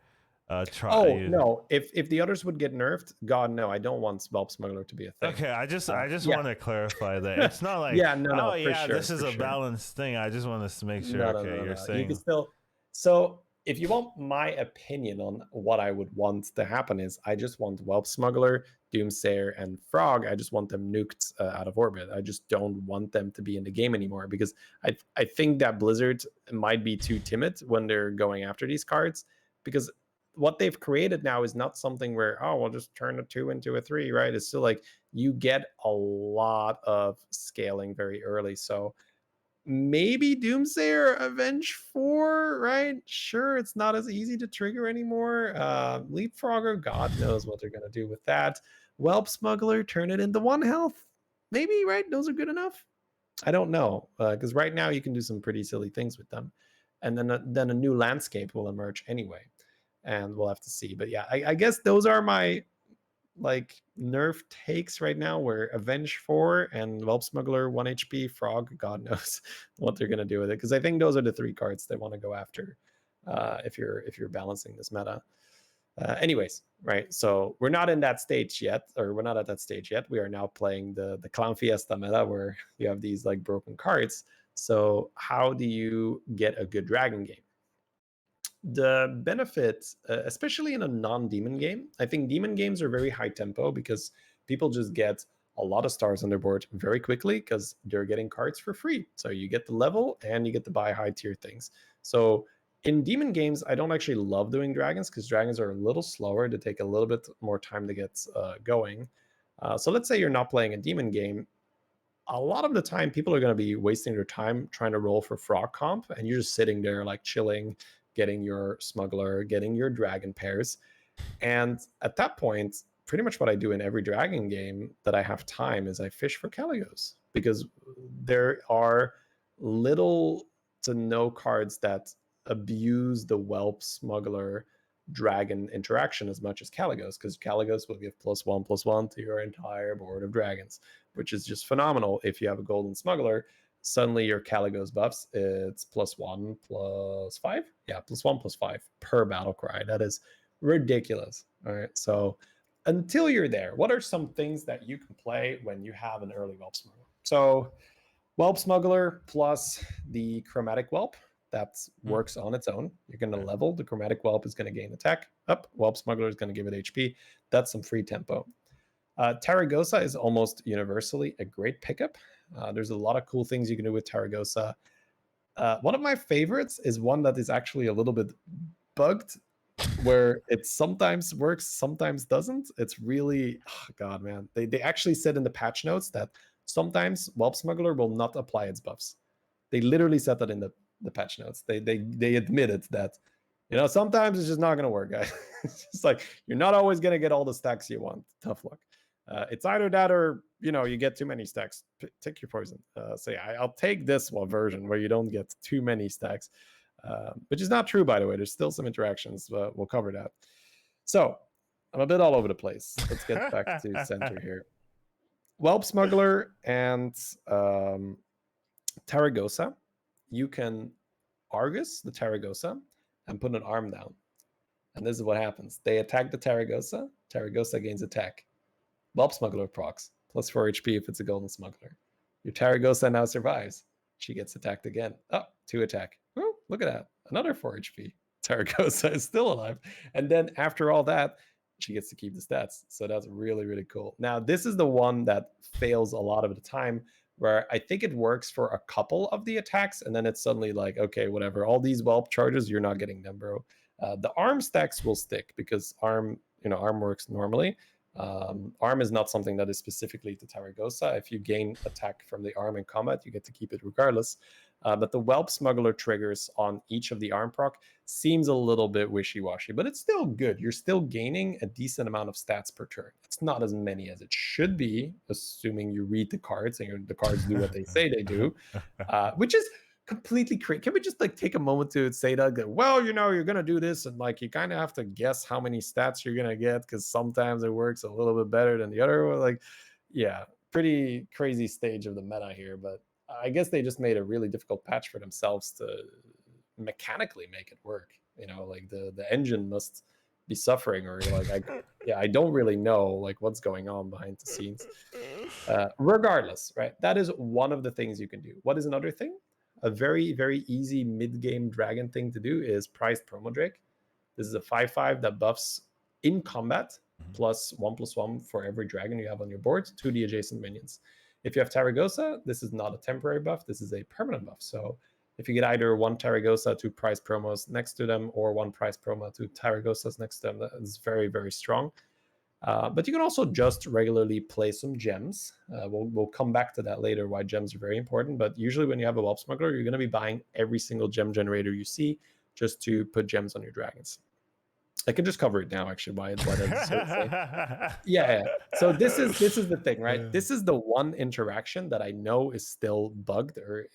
no, if the others would get nerfed, god no, I don't want Whelp Smuggler to be a thing.
Okay, I just want to clarify that it's not like this is a balanced thing. I just want to make sure. You're saying
you can still. So if you want my opinion on what I would want to happen, is I just want Whelp Smuggler, Doomsayer, and Frog. I just want them nuked out of orbit. I just don't want them to be in the game anymore, because I think that Blizzard might be too timid when they're going after these cards, because what they've created now is not something where, we'll just turn a 2 into a 3, right? It's still like you get a lot of scaling very early. So maybe Doomsayer Avenge 4, right? Sure, it's not as easy to trigger anymore. Leapfrogger, God knows what they're going to do with that. Whelp Smuggler, turn it into 1 health. Maybe, right? Those are good enough. I don't know, because right now you can do some pretty silly things with them. And then a new landscape will emerge anyway. And we'll have to see. But yeah, I guess those are my nerf takes right now, where Avenge 4 and Whelp Smuggler 1 HP, Frog, God knows what they're gonna do with it. Because I think those are the 3 cards they want to go after if you're balancing this meta. Anyways, right? So we're not in that stage yet, or we're not at that stage yet. We are now playing the Clown Fiesta meta, where you have these broken cards. So how do you get a good dragon game? The benefit, especially in a non-demon game, I think demon games are very high tempo, because people just get a lot of stars on their board very quickly, because they're getting cards for free. So you get the level and you get to buy high tier things. So in demon games, I don't actually love doing dragons, because dragons are a little slower. To take a little bit more time to get going. So let's say you're not playing a demon game. A lot of the time, people are going to be wasting their time trying to roll for frog comp, and you're just sitting there chilling, getting your smuggler, getting your dragon pairs. And at that point, pretty much what I do in every dragon game that I have time is I fish for Caligos, because there are little to no cards that abuse the Whelp Smuggler dragon interaction as much as Caligos, because Caligos will give +1/+1 to your entire board of dragons, which is just phenomenal. If you have a golden smuggler, suddenly your Caligos buffs, it's +1/+5. Yeah, +1/+5 per battle cry. That is ridiculous. All right. So until you're there, what are some things that you can play when you have an early Whelp Smuggler? So Whelp Smuggler plus the Chromatic Whelp. That
Hmm.
works on its own. You're going to
Yeah.
level. The Chromatic Whelp is going to gain attack up. Whelp Smuggler is going to give it HP. That's some free tempo. Taragosa is almost universally a great pickup. There's a lot of cool things you can do with Taragosa. One of my favorites is one that is actually a little bit bugged, where it sometimes works, sometimes doesn't. It's really, oh God, man. They actually said in the patch notes that sometimes Whelp Smuggler will not apply its buffs. They literally said that in the patch notes. They admitted that, sometimes it's just not going to work, guys. It's just like, you're not always going to get all the stacks you want. Tough luck. It's either that or, you get too many stacks. Take your poison. So yeah, I'll take this one version where you don't get too many stacks, which is not true, by the way. There's still some interactions, but we'll cover that. So I'm a bit all over the place. Let's get back to center here. Whelp Smuggler and Taragosa. You can Argus the Taragosa and put an arm down. And this is what happens. They attack the Taragosa. Taragosa gains attack. Whelp Smuggler procs. Plus 4 HP if it's a Golden Smuggler. Your Taragosa now survives. She gets attacked again. Oh, 2 attack. Oh, look at that. Another 4 HP. Taragosa is still alive. And then after all that, she gets to keep the stats. So that's really, really cool. Now, this is the one that fails a lot of the time, where I think it works for a couple of the attacks, and then it's suddenly like, okay, whatever. All these whelp charges, you're not getting them, bro. The arm stacks will stick because arm works normally. Arm is not something that is specifically to Taragosa. If you gain attack from the arm in combat, you get to keep it regardless. But the Whelp Smuggler triggers on each of the arm proc seems a little bit wishy-washy, but it's still good. You're still gaining a decent amount of stats per turn. It's not as many as it should be, assuming you read the cards and the cards do what they say they do, which is completely crazy. Can we just take a moment to say that, well, you're gonna do this, and you kind of have to guess how many stats you're gonna get, because sometimes it works a little bit better than the other one. Yeah, pretty crazy stage of the meta here, but I guess they just made a really difficult patch for themselves to mechanically make it work. The engine must be suffering, or I don't really know what's going on behind the scenes. Regardless, right? That is one of the things you can do. What is another thing? A very, very easy mid-game dragon thing to do is Prized Promo Drake. This is a 5/5 that buffs in combat +1/+1 for every dragon you have on your board to the adjacent minions. If you have Taragosa, this is not a temporary buff. This is a permanent buff. So if you get either 1 Taragosa, 2 prize promos next to them, or 1 prize promo, 2 Taragosas next to them, that is very, very strong. But you can also just regularly play some gems. We'll come back to that later, why gems are very important. But usually when you have a Whelp Smuggler, you're going to be buying every single gem generator you see just to put gems on your dragons. I can just cover it now, actually, why that is so insane. Yeah. So this is the thing, right? This is the one interaction that I know is still bugged, or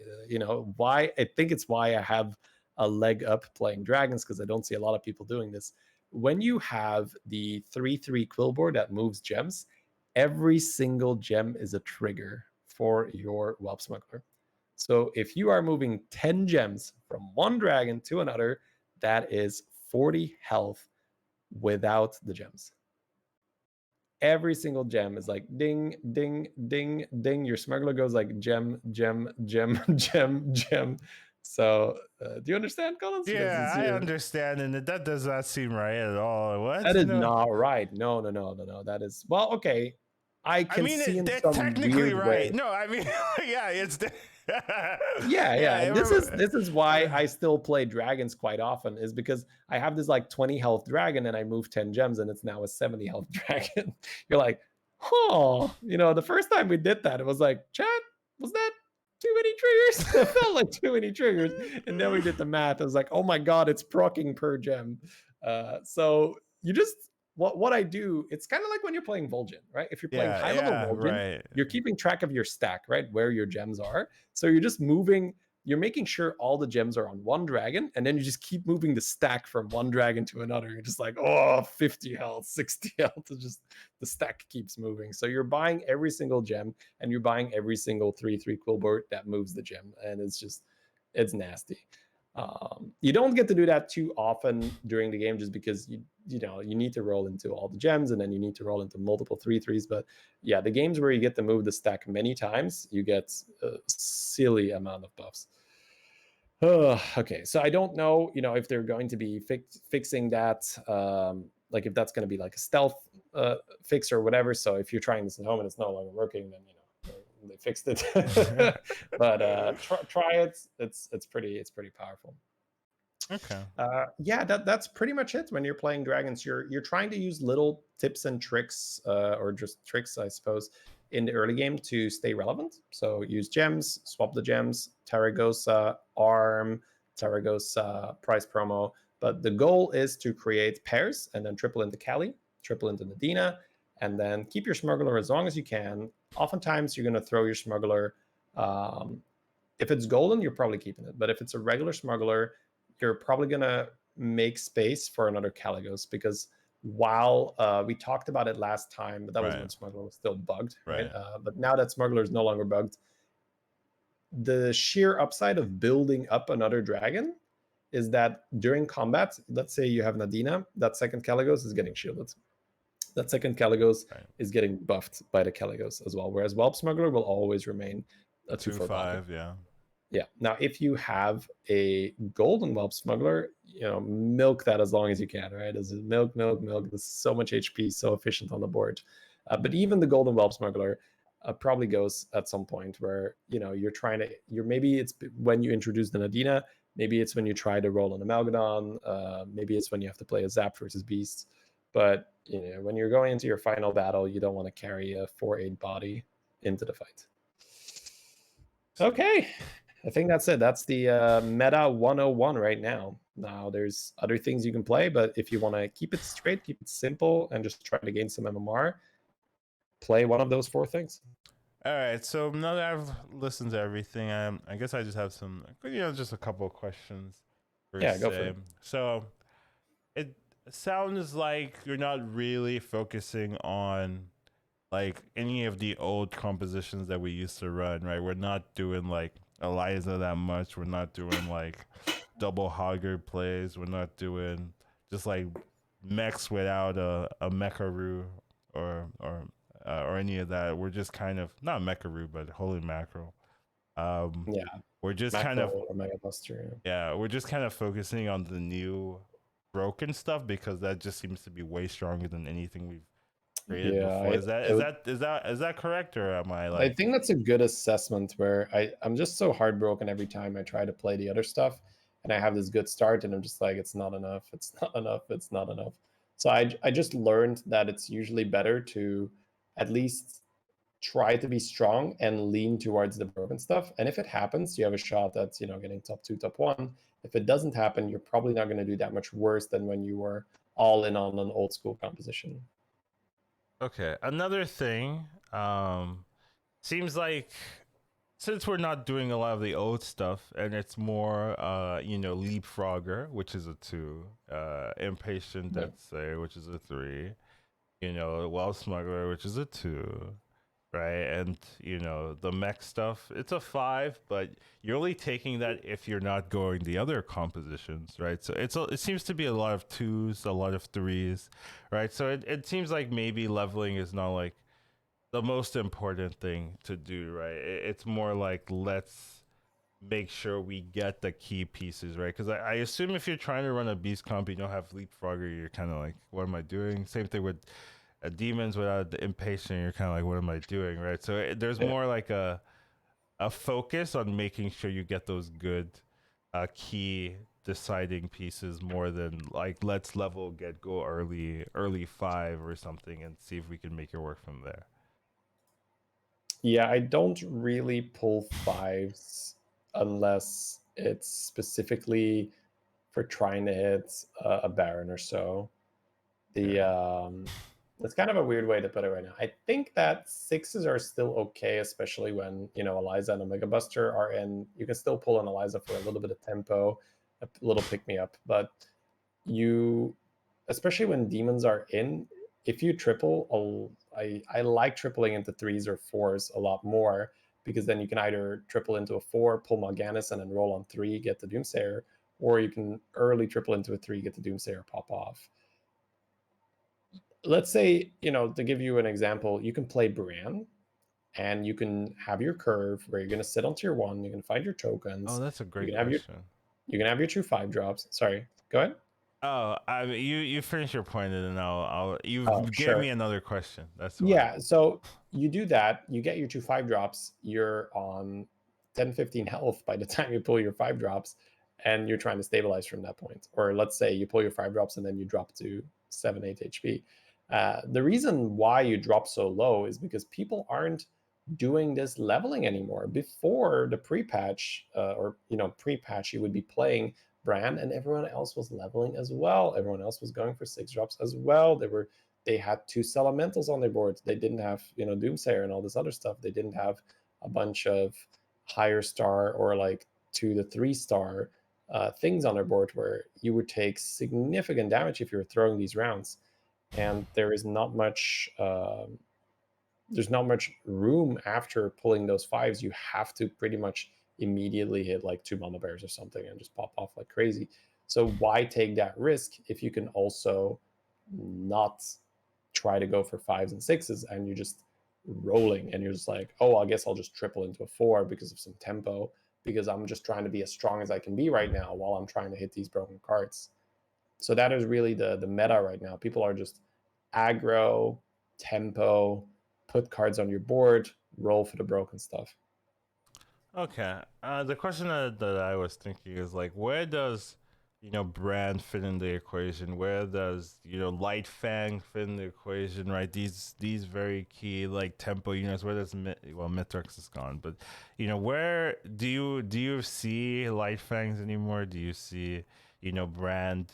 why I think it's why I have a leg up playing dragons, because I don't see a lot of people doing this. When you have the 3/3 Quillboard that moves gems, every single gem is a trigger for your Whelp Smuggler. So if you are moving 10 gems from one dragon to another, that is 40 health without the gems. Every single gem is like ding, ding, ding, ding. Your smuggler goes like gem, gem, gem, gem, gem. So, do you understand, Collins?
Yeah, I understand, and that does not seem right at all. What?
That is not right. No. That is, well, okay. I can see in some
technically
weird
right.
way.
No, I mean, yeah, it's.
Yeah. And this is why I still play dragons quite often, is because I have this 20 health dragon and I move 10 gems and it's now a 70 health dragon. You're like, the first time we did that, it was like, chat, was that too many triggers? It felt like too many triggers. And then we did the math. I was like, oh my God, it's proccing per gem. So you just, what I do, it's kind of like when you're playing Vol'jin, right? If you're playing high level Vol'jin,
right.
you're keeping track of your stack, right? Where your gems are. So you're just moving, you're making sure all the gems are on one dragon, and then you just keep moving the stack from one dragon to another. You're just like, 50 health, 60 health. It's just, the stack keeps moving. So you're buying every single gem, and you're buying every single 3/3 Quillboard that moves the gem. And it's nasty. You don't get to do that too often during the game, just because you need to roll into all the gems, and then you need to roll into multiple 3/3s. But yeah, the games where you get to move the stack many times, you get a silly amount of buffs. Okay, so I don't know, if they're going to be fixing that, like if that's going to be like a stealth fix or whatever. So if you're trying this at home and it's no longer working, then they fixed it. But try it. It's pretty powerful.
Okay.
Yeah, that's pretty much it. When you're playing dragons, you're trying to use little tips and tricks, or just tricks, I suppose, in the early game to stay relevant. So use gems, swap the gems, taragosa, arm, taragosa, price promo. But the goal is to create pairs and then triple into Kali, triple into Nadina, and then keep your smuggler as long as you can. Oftentimes, you're going to throw your smuggler. If it's golden, you're probably keeping it. But if it's a regular smuggler, you're probably going to make space for another Caligos, because while we talked about it last time, but that was when Smuggler was still bugged, right? But now that Smuggler is no longer bugged, the sheer upside of building up another dragon is that during combat, let's say you have Nadina, that second Caligos is getting shielded. That second Caligos is getting buffed by the Caligos as well, whereas Whelp Smuggler will always remain a 2/4
yeah.
Yeah. Now, if you have a golden Whelp Smuggler, milk that as long as you can, right? As milk. There's so much HP, so efficient on the board. But even the golden Whelp Smuggler probably goes at some point where, maybe it's when you introduce the Nadina, maybe it's when you try to roll an Amalgadon, maybe it's when you have to play a Zap versus Beast. But, when you're going into your final battle, you don't want to carry a 4/8 body into the fight. Okay. I think that's it. That's the meta 101 right now. Now, there's other things you can play, but if you want to keep it straight, keep it simple, and just try to gain some MMR, play one of those 4 things.
All right. So now that I've listened to everything, I guess I just have some, just a couple of questions.
Yeah, go for it.
So it sounds like you're not really focusing on like any of the old compositions that we used to run, right? We're not doing like Eliza that much. We're not doing like double hogger plays. We're not doing just like mechs without a mecharu or any of that. We're just kind of not mecharu, but holy mackerel.
Yeah,
we're just
Macro
kind of
or Mega Buster.
yeah, we're just kind of focusing on the new broken stuff because that just seems to be way stronger than anything we've created before. Is that correct, or am I like?
I think that's a good assessment, where I'm just so heartbroken every time I try to play the other stuff, and I have this good start, and I'm just like, it's not enough, it's not enough, it's not enough. So I just learned that it's usually better to at least try to be strong and lean towards the broken stuff. And if it happens, you have a shot at getting top 2, top 1. If it doesn't happen, you're probably not going to do that much worse than when you were all in on an old school composition.
Okay, another thing. Seems like since we're not doing a lot of the old stuff and it's more leapfrogger, which is a 2, impatient Doomsayer, which is a 3, well smuggler, which is a 2, right? And the mech stuff, it's a 5, but you're only taking that if you're not going the other compositions, right? So it seems to be a lot of 2s, a lot of 3s, right? So it seems like maybe leveling is not like the most important thing to do, right? It's more like, let's make sure we get the key pieces, right? Because I assume if you're trying to run a beast comp, you don't have leapfrogger, you're kind of like, what am I doing? Same thing with demons without the impatient, you're kind of like, what am I doing, right? So there's more like a focus on making sure you get those good key deciding pieces more than like, let's go early 5 or something and see if we can make it work from there.
Yeah, I don't really pull 5s unless it's specifically for trying to hit a Baron or so. That's kind of a weird way to put it right now. I think that 6s are still okay, especially when Eliza and Omega Buster are in. You can still pull an Eliza for a little bit of tempo, a little pick me up, but especially when demons are in, if you triple, I like tripling into 3s or 4s a lot more, because then you can either triple into a 4, pull Morganis, and then roll on 3, get the Doomsayer, or you can early triple into a 3, get the Doomsayer pop off. Let's say, to give you an example, you can play Bran, and you can have your curve where you're going to sit on tier 1, you can find your tokens.
Oh, that's a
You
great
can have your
question.
you can have your true 5 drops. Sorry, go ahead.
Oh, you finish your point and then you
Oh,
gave
sure.
me another question. That's why.
Yeah, so you do that, you get your 2 5 drops, you're on 10, 15 health by the time you pull your 5 drops, and you're trying to stabilize from that point. Or let's say you pull your 5 drops and then you drop to 7, 8 HP. The reason why you drop so low is because people aren't doing this leveling anymore. Before the pre-patch, pre-patch, you would be playing Bran and everyone else was leveling as well. Everyone else was going for 6 drops as well. They had 2 elementals on their board. They didn't have, Doomsayer and all this other stuff. They didn't have a bunch of higher star or like 2 to 3 star things on their board where you would take significant damage if you were throwing these rounds. And there's not much room after pulling those 5s. You have to pretty much immediately hit like 2 mama bears or something and just pop off like crazy. So why take that risk if you can also not try to go for 5s and 6s and you're just rolling and you're just like, oh, I guess I'll just triple into a 4 because of some tempo, because I'm just trying to be as strong as I can be right now while I'm trying to hit these broken cards. So that is really the meta right now. People are just aggro, tempo, put cards on your board, roll for the broken stuff.
Okay. The question that I was thinking is like, where does brand fit in the equation? Where does Light Fang fit in the equation? Right. These very key like tempo units. Where does Mitrox is gone, but where do you see Light Fangs anymore? Do you see brand?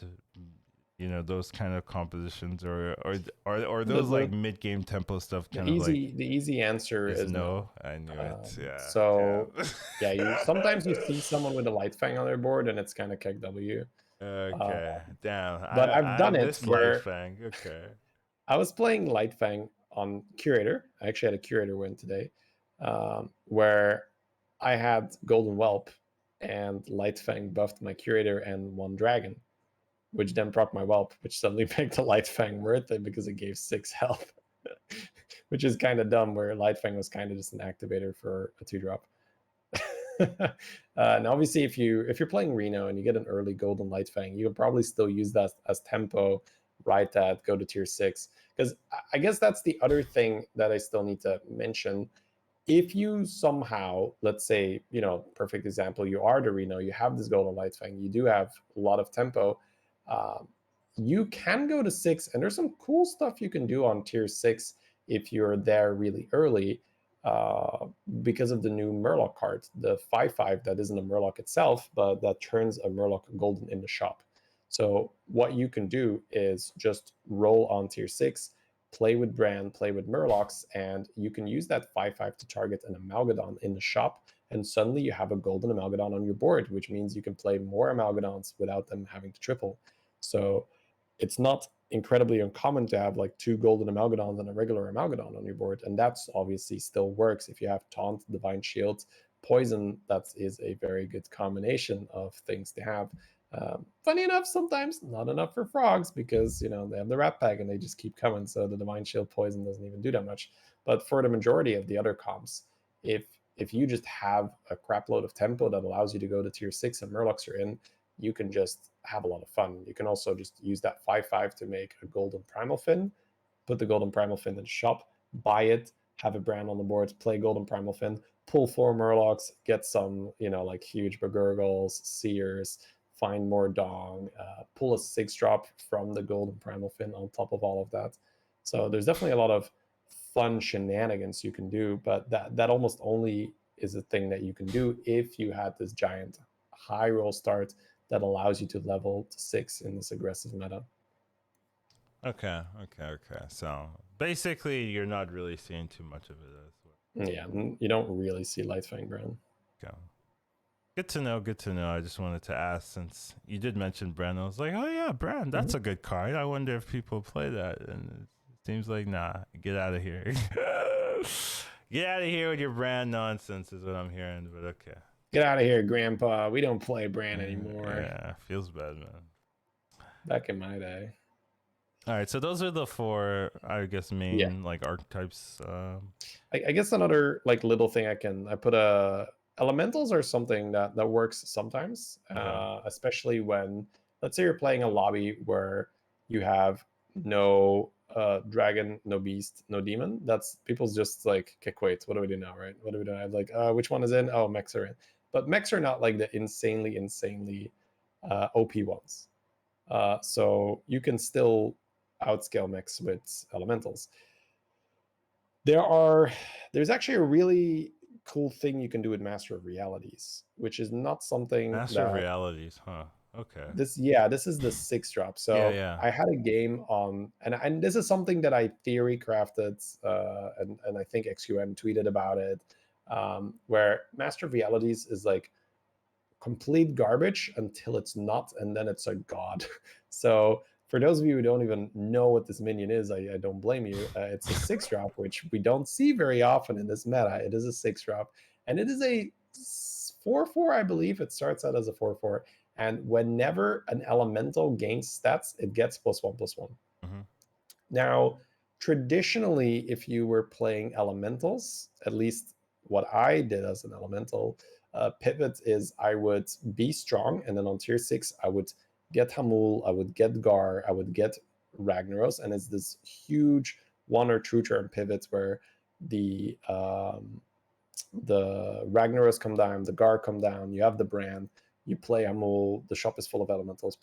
Those kind of compositions, or those like mid game tempo stuff kind of like
the easy answer is
no.
no.
I knew it. Yeah.
So
yeah.
you sometimes you see someone with a Light Fang on their board and it's kind of KW.
Okay. Damn.
But I've
I
done it
miss Light
where
Fang. Okay.
I was playing Light Fang on Curator. I actually had a Curator win today, where I had Golden Whelp and Light Fang buffed my Curator and one Dragon, which then proc my Whelp, which suddenly made the Light Fang worth it because it gave 6 health, which is kind of dumb, where Light Fang was kind of just an activator for a 2-drop. And obviously, if you're playing Reno and you get an early Golden Light Fang, you can probably still use that as tempo, ride that, go to tier 6. Because I guess that's the other thing that I still need to mention. If you somehow, let's say, perfect example, you are the Reno, you have this Golden Light Fang, you do have a lot of tempo, you can go to 6, and there's some cool stuff you can do on tier 6 if you're there really early. Because of the new Murloc card, the 5/5 that isn't a Murloc itself, but that turns a Murloc golden in the shop. So what you can do is just roll on tier 6, play with Bran, play with Murlocs, and you can use that 5/5 to target an Amalgadon in the shop, and suddenly you have a golden Amalgadon on your board, which means you can play more Amalgadons without them having to triple. So it's not incredibly uncommon to have like 2 golden Amalgadons and a regular Amalgadon on your board, and that's obviously still works if you have Taunt, Divine Shield, Poison. That is a very good combination of things to have. Funny enough, sometimes not enough for frogs because they have the Rat Pack and they just keep coming, so the Divine Shield Poison doesn't even do that much. But for the majority of the other comps, if you just have a crap load of tempo that allows you to go to tier 6 and Murlocs are in, you can just have a lot of fun. You can also just use that 5/5 to make a golden primal fin, put the golden primal fin in the shop, buy it, have a brand on the board, play golden primal fin, pull 4 Murlocs, get some, like huge Begurgles, Seers, find more Dong, pull a 6-drop from the golden primal fin on top of all of that. So there's definitely a lot of fun shenanigans you can do, but that almost only is a thing that you can do if you had this giant high roll start that allows you to level to 6 in this aggressive meta.
Okay. So basically, you're not really seeing too much of it.
Yeah, you don't really see Light Fang Bran.
Okay. Good to know. I just wanted to ask, since you did mention Bran. I was like, oh yeah, Bran, that's a good card. I wonder if people play that. And it seems like, nah, get out of here. Get out of here with your Bran nonsense is what I'm hearing, but okay.
Get out of here, Grandpa. We don't play Bran anymore.
Yeah, feels bad, man.
Back in my day.
All right, so those are the four, I guess, main like archetypes.
I guess another like little thing I put elementals are something that works sometimes, especially when, let's say you're playing a lobby where you have no dragon, no beast, no demon. That's people's just like, okay, wait, what do we do now, right? What do we do? I have like, which one is in? Oh, mechs are in, but mechs are not like the insanely OP ones. So you can still outscale mechs with elementals. There's actually a really cool thing you can do with Master of Realities, which is not something
Master of Realities, huh? Okay.
This is the 6 drop. So
yeah.
I had a game on, and this is something that I theory crafted, and I think XQN tweeted about it, where Master of Realities is like complete garbage until it's not, and then it's a god. So for those of you who don't even know what this minion is, I don't blame you. It's a 6 drop, which we don't see very often in this meta. It is a 6 drop, and it is a 4/4, I believe. It starts out as a 4/4, and whenever an elemental gains stats, it gets +1/+1.
Mm-hmm.
Now, traditionally, if you were playing elementals, at least what I did as an elemental, pivot is I would be strong, and then on tier 6, I would get Hamul, I would get Gar, I would get Ragnaros, and it's this huge 1 or 2 turn pivot where the Ragnaros come down, the Gar come down, you have the brand, you play Hamul, the shop is full of elementals,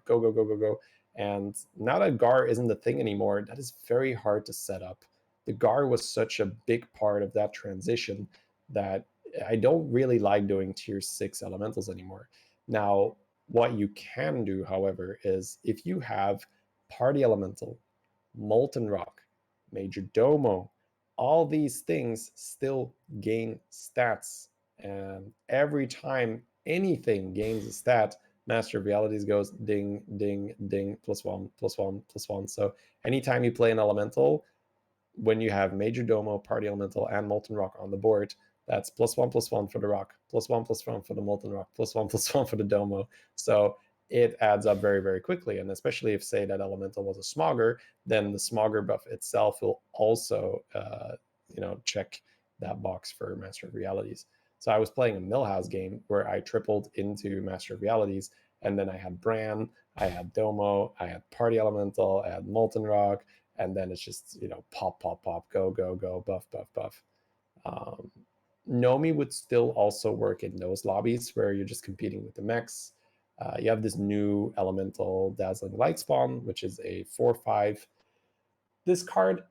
go, go, go, go, go. And now that Gar isn't the thing anymore, that is very hard to set up. The Gar was such a big part of that transition that I don't really like doing tier 6 elementals anymore. Now, what you can do, however, is if you have Party Elemental, Molten Rock, Major Domo, all these things still gain stats. And every time anything gains a stat, Master of Realities goes ding, ding, ding, +1, +1, +1. So anytime you play an elemental, when you have Major Domo, Party Elemental, and Molten Rock on the board, that's +1/+1 for the rock, +1/+1 for the Molten Rock, +1/+1 for the Domo. So it adds up very, very quickly. And especially if, say, that elemental was a Smogger, then the Smogger buff itself will also, check that box for Master of Realities. So I was playing a Millhouse game where I tripled into Master of Realities, and then I had Bran, I had Domo, I had Party Elemental, I had Molten Rock, and then it's just, pop, pop, pop, go, go, go, buff, buff, buff. Nomi would still also work in those lobbies where you're just competing with the mechs. You have this new elemental Dazzling Light Spawn, which is a 4/5. This card,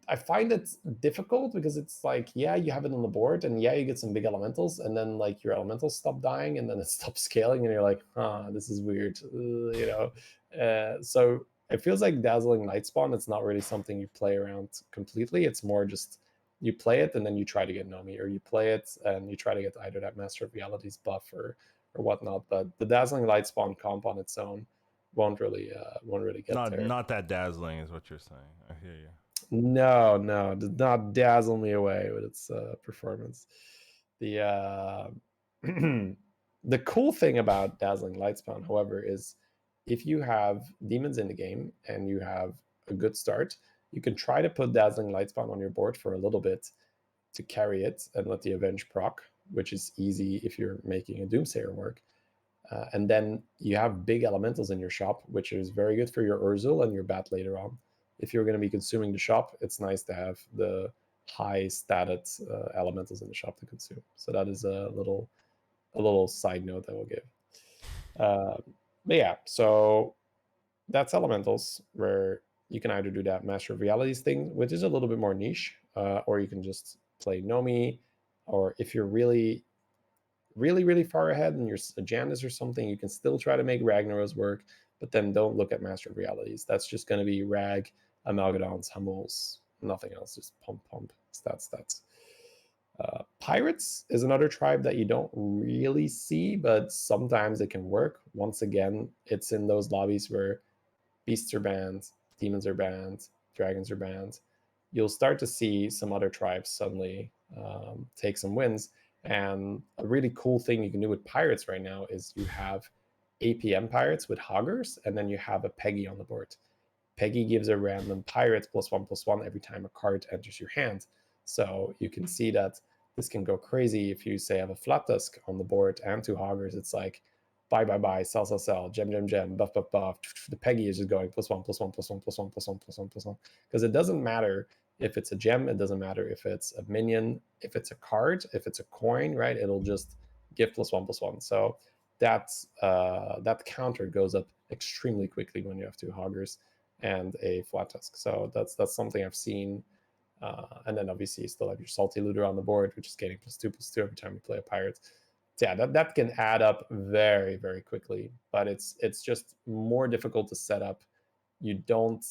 I find it difficult because it's like, yeah, you have it on the board, and yeah, you get some big elementals, and then like your elementals stop dying, and then it stops scaling, and you're like, this is weird, so it feels like Dazzling Light Spawn, it's not really something you play around completely. It's more just you play it and then you try to get Nomi, or you play it and you try to get either that Master of Realities buff or whatnot. But the Dazzling Light Spawn comp on its own won't really get there.
Not that dazzling is what you're saying. I hear you.
No, did not dazzle me away with its performance. The the cool thing about Dazzling Lightspawn, however, is if you have demons in the game and you have a good start, you can try to put Dazzling Lightspawn on your board for a little bit to carry it and let the Avenge proc, which is easy if you're making a Doomsayer work. And then you have big elementals in your shop, which is very good for your Urzul and your Bat later on. If you're going to be consuming the shop, it's nice to have the high stated elementals in the shop to consume. So that is a little side note I will give. But yeah, so that's elementals, where you can either do that Master of Realities thing, which is a little bit more niche, or you can just play Nomi, or if you're really far ahead and you're a Janus or something, you can still try to make Ragnaros work, but then don't look at Master of Realities. That's just going to be Rag, Amalgadons, Hummels, nothing else, just pump, stats. Pirates is another tribe that you don't really see, but sometimes it can work. Once again, it's in those lobbies where beasts are banned, demons are banned, dragons are banned. You'll start to see some other tribes suddenly take some wins. And a really cool thing you can do with pirates right now is you have APM pirates with hoggers, and then you have a Peggy on the board. Peggy gives a random pirate +1/+1 every time a card enters your hand. So you can see that this can go crazy if you say have a flat tusk on the board and 2 hoggers. It's like buy, sell, gem, buff. The Peggy is just going +1/+1/+1/+1/+1/+1. Because it doesn't matter if it's a gem, it doesn't matter if it's a minion, if it's a card, if it's a coin, right? It'll just give +1/+1. So that counter goes up extremely quickly when you have 2 hoggers and a flat tusk. So that's something I've seen. And then obviously you still have your salty looter on the board, which is getting +2/+2 every time you play a pirate. So yeah, that can add up very, very quickly, but it's just more difficult to set up. You don't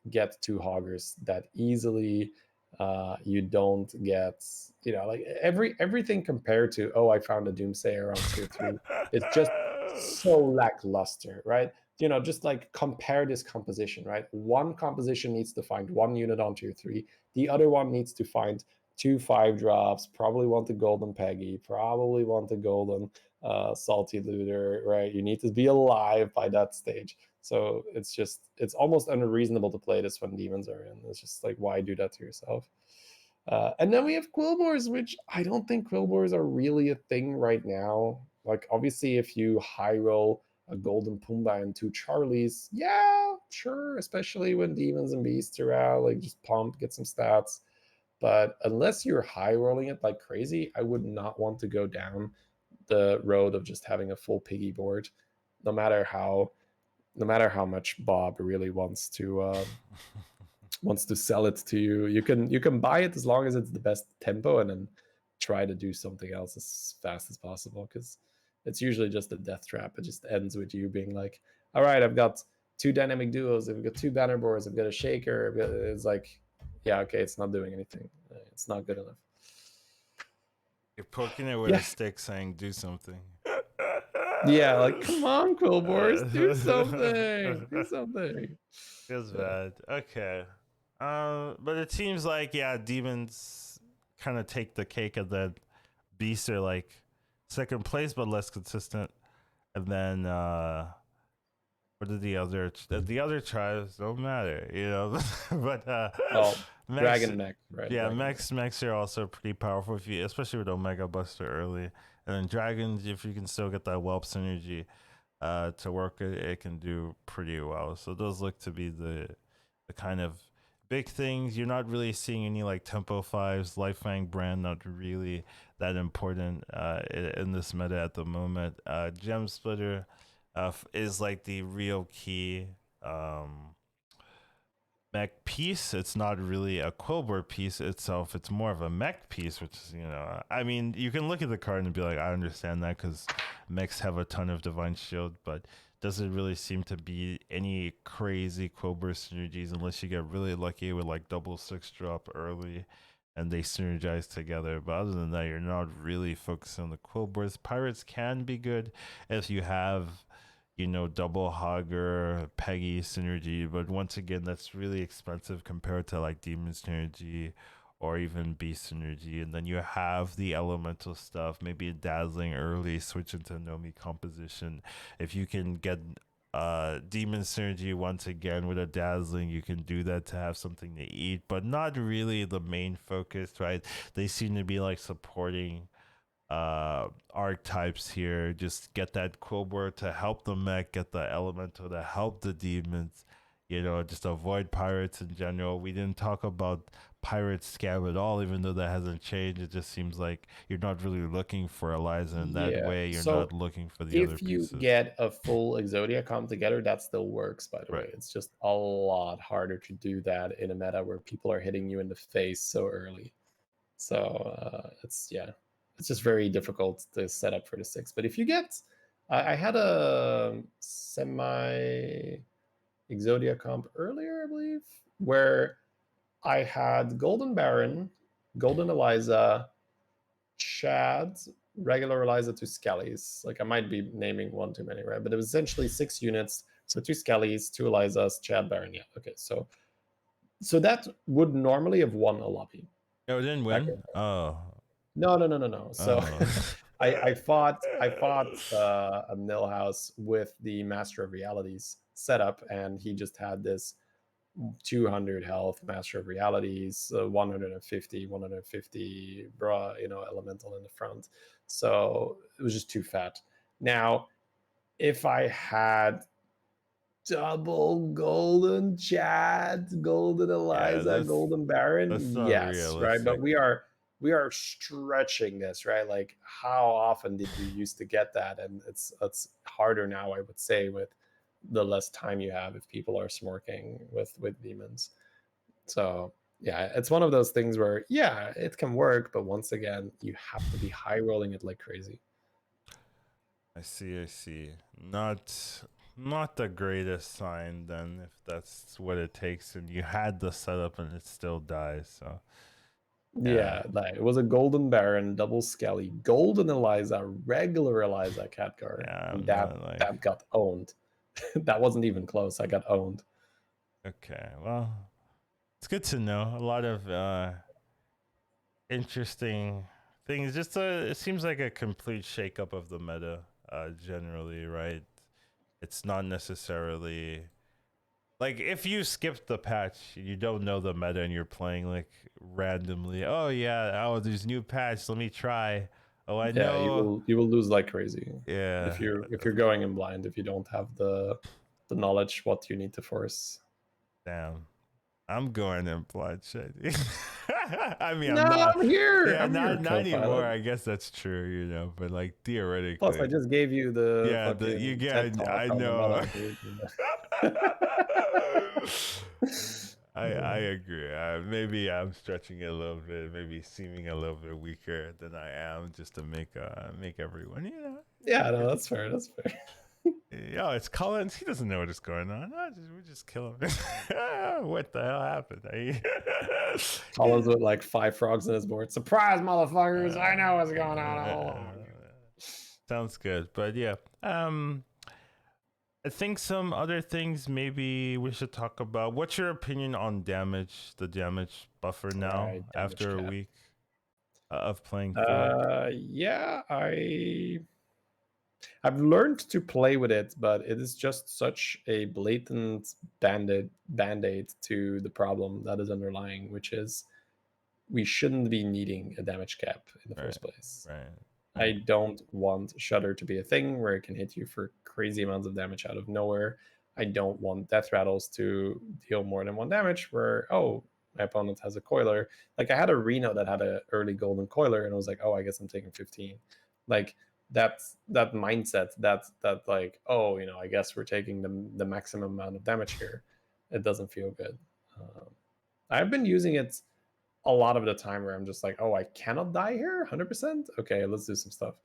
get 2 hoggers that easily. You don't get, like everything compared to, oh, I found a Doomsayer on tier 3. It's just so lackluster, right? Just like compare this composition, right? One composition needs to find 1 unit on tier 3. The other one needs to find 2 5-drops, probably want the golden Peggy, probably want the golden salty looter, right? You need to be alive by that stage. So it's almost unreasonable to play this when demons are in. It's just like, why do that to yourself? And then we have Quillbores, which I don't think Quillbores are really a thing right now. Like, obviously, if you high roll a golden Pumbaa and 2 Charlies, yeah, sure, especially when demons and beasts are out, like just pump, get some stats. But unless you're high rolling it like crazy, I would not want to go down the road of just having a full piggy board, no matter how much Bob really wants to sell it to you. You can buy it as long as it's the best tempo, and then try to do something else as fast as possible, because it's usually just a death trap. It just ends with you being like, all right, I've got 2 dynamic duos, I've got 2 banner boards, I've got a shaker. It's like, yeah, okay, it's not doing anything. It's not good enough.
You're poking it with a stick saying, do something.
Yeah, like, come on, Quillbores, do something. Do something.
Feels bad. Okay. But it seems like, yeah, demons kind of take the cake, and then beasts are like second place but less consistent. And then what are the other tribes don't matter, but
well,
mechs,
dragon mech, right?
yeah,
dragon
mechs are also pretty powerful if you, especially with Omega Buster early. And then dragons, if you can still get that whelp synergy to work, it can do pretty well. So those look to be the kind of big things. You're not really seeing any like tempo 5s, Lifefang brand, not really that important in this meta at the moment. Gem Splitter is like the real key mech piece. It's not really a Quillboard piece itself. It's more of a mech piece, which is, I mean, you can look at the card and be like, I understand that because mechs have a ton of Divine Shield, but doesn't really seem to be any crazy Quillboard synergies unless you get really lucky with like double 6-drop early and they synergize together. But other than that, you're not really focused on the Quillboards. Pirates can be good if you have double hogger, Peggy synergy, but once again, that's really expensive compared to like demon synergy or even beast synergy. And then you have the elemental stuff, maybe a dazzling early, switch into Nomi composition. If you can get demon synergy once again with a dazzling, you can do that to have something to eat, but not really the main focus, right? They seem to be like supporting archetypes here. Just get that Quillboard to help the mech, get the elemental to help the demons, just avoid pirates in general. We didn't talk about pirate scam at all, even though that hasn't changed. It just seems like you're not really looking for Eliza in that way. You're not looking for the other pieces.
If you get a full Exodia comp together, that still works, by the way. It's just a lot harder to do that in a meta where people are hitting you in the face so early. So it's just very difficult to set up for the 6. But if you get, I had a semi Exodia comp earlier, I believe, where I had Golden Baron, Golden Eliza, Chad, regular Eliza, 2 Skellies. Like, I might be naming one too many, right? But it was essentially 6 units. So 2 Skellies, 2 Elizas, Chad, Baron. Yeah, okay. So that would normally have won a lobby.
Oh, it didn't win? Oh.
No. So
Oh.
I fought a Millhouse with the Master of Realities setup, and he just had this 200 health Master of Realities, 150 bruh, elemental in the front. So it was just too fat. Now, if I had double golden Chad, golden
Yeah,
Eliza, golden Baron,
that's not
yes, right. But
realistic.
we are stretching this, right? Like, how often did you used to get that? And it's harder now, I would say, with the less time you have if people are smorking with demons. So yeah, it's one of those things where, yeah, it can work, but once again, you have to be high rolling it like crazy.
I see. Not the greatest sign then, if that's what it takes, and you had the setup and it still dies. So yeah,
Yeah, like it was a golden Baron, double Skelly, golden Eliza, regular Eliza Khadgar,
yeah,
and
I'm
that
not like
that got owned. That wasn't even close. I got owned.
okay. Well, it's good to know. A lot of interesting things. Just it seems like a complete shakeup of the meta, generally, right? It's not necessarily like if you skip the patch, you don't know the meta, and you're playing like randomly. Oh yeah, oh there's new patch. Let me try. Oh I
Yeah,
know.
you will lose like crazy
Yeah,
if you're going in blind, if you don't have the knowledge what you need to force.
damn. I'm going in blind shady. I mean, I'm
No,
not.
I'm here.
Yeah,
I'm your
not anymore.
co-pilot.
I guess that's true, but like
Plus, I
theoretically,
just gave you the
yeah. You
fucking TED
get.
talk
I
on the
know.
meta, dude.
I agree. Maybe I'm stretching it a little bit, maybe seeming a little bit weaker than I am, just to make everyone,
Yeah, no, that's fair. That's fair.
Yo, it's Collins. He doesn't know what is going on. No, we just kill him. What the hell happened?
Collins with like 5 frogs in his board. Surprise, motherfuckers! I know what's going on all
Uh,
along.
sounds good, but yeah. I think some other things maybe we should talk about. What's your opinion on damage? The damage buffer
All
now
right, damage
after a
cap.
week of playing through it.
Yeah, I've learned to play with it, but it is just such a blatant band-aid to the problem that is underlying, which is we shouldn't be needing a damage cap in the
Right,
first place.
right,
I
right.
don't want Shudder to be a thing where it can hit you for crazy amounts of damage out of nowhere. I don't want Death Rattles to deal more than 1 damage where, oh, my opponent has a Coiler. Like, I had a Reno that had an early golden Coiler, and I was like, oh, I guess I'm taking 15. Like, that mindset, that like, oh, I guess we're taking the maximum amount of damage here. It doesn't feel good. I've been using it a lot of the time where I'm just like, oh, I cannot die here 100%. Okay, let's do some stuff.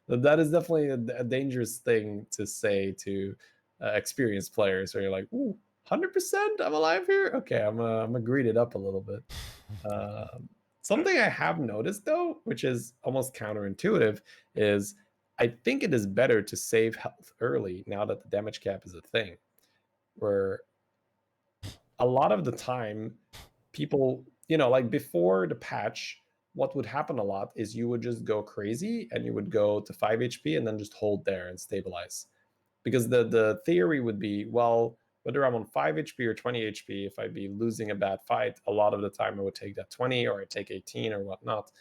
That is definitely a dangerous thing to say to experienced players where you're like, ooh, 100% I'm alive here. Okay, I'm gonna greed it up a little bit. Something I have noticed though, which is almost counterintuitive, is I think it is better to save health early now that the damage cap is a thing. Where a lot of the time people, like before the patch, what would happen a lot is you would just go crazy and you would go to 5 HP and then just hold there and stabilize. Because the theory would be, well, whether I'm on 5 HP or 20 HP, if I'd be losing a bad fight, a lot of the time I would take that 20 or I take 18 or whatnot.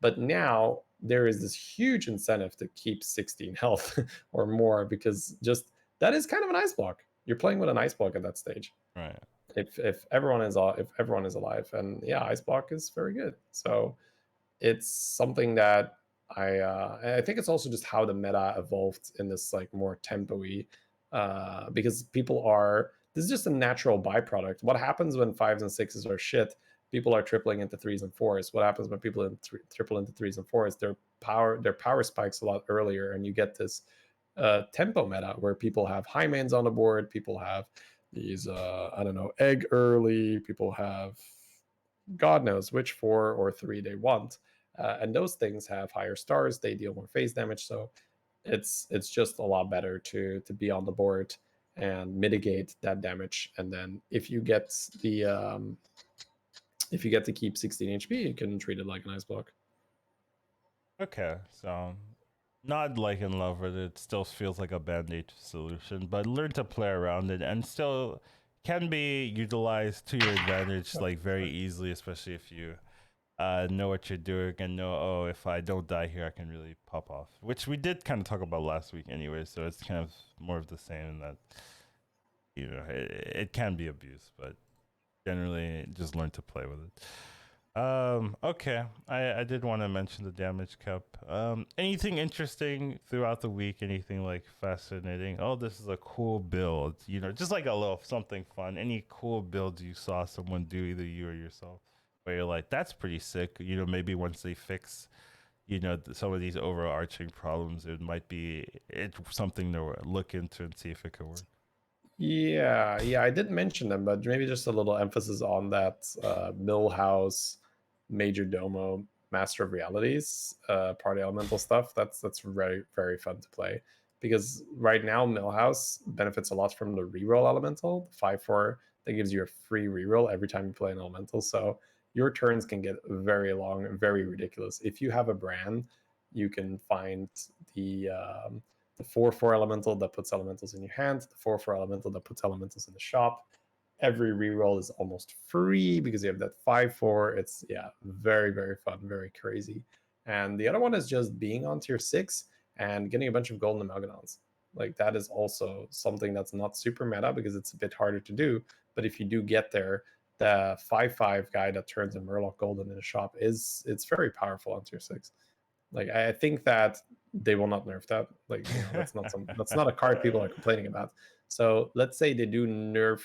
But now there is this huge incentive to keep 16 health or more, because just that is kind of an ice block. You're playing with an ice block at that stage.
Right.
If everyone is alive, and yeah, ice block is very good. So it's something that I think it's also just how the meta evolved in this like more tempo-y, because this is just a natural byproduct. What happens when 5s and 6s are shit? People are tripling into 3s and 4s. What happens when people triple into 3s and 4s? Their power spikes a lot earlier, and you get this tempo meta where people have high mains on the board, people have these I don't know, egg early, people have god knows which 4 or 3 they want, and those things have higher stars, they deal more phase damage. So it's just a lot better to be on the board and mitigate that damage. And then if you get to keep 16 HP, you can treat it like an ice block.
Okay, so not like in love with it. Still feels like a band-aid solution, but learn to play around it and still can be utilized to your advantage like very easily, especially if you know what you're doing and know, oh, if I don't die here, I can really pop off. Which we did kind of talk about last week anyway, so it's kind of more of the same in that, it can be abused, but generally just learn to play with it. Okay. I did want to mention the damage cap. Anything interesting throughout the week? Anything like fascinating? Oh, this is a cool build. Just like a little something fun. Any cool builds you saw someone do, either you or yourself, where you're like, that's pretty sick. Maybe once they fix, some of these overarching problems, it's something to look into and see if it could work.
Yeah, I did mention them, but maybe just a little emphasis on that Millhouse, Major Domo, Master of Realities, Party Elemental stuff. That's very very fun to play because right now Millhouse benefits a lot from the reroll elemental, the 5/4 that gives you a free reroll every time you play an elemental. So your turns can get very long and very ridiculous. If you have a brand, you can find the 4/4 elemental that puts elementals in your hand, the 4/4 elemental that puts elementals in the shop. Every reroll is almost free because you have that 5/4. It's very very fun, very crazy. And the other one is just being on tier 6 and getting a bunch of golden amalgadons. Like that is also something that's not super meta because it's a bit harder to do. But if you do get there, the 5/5 guy that turns a Murloc golden in a shop it's very powerful on tier 6. Like I think that they will not nerf that. Like that's not a card people are complaining about. So let's say they do nerf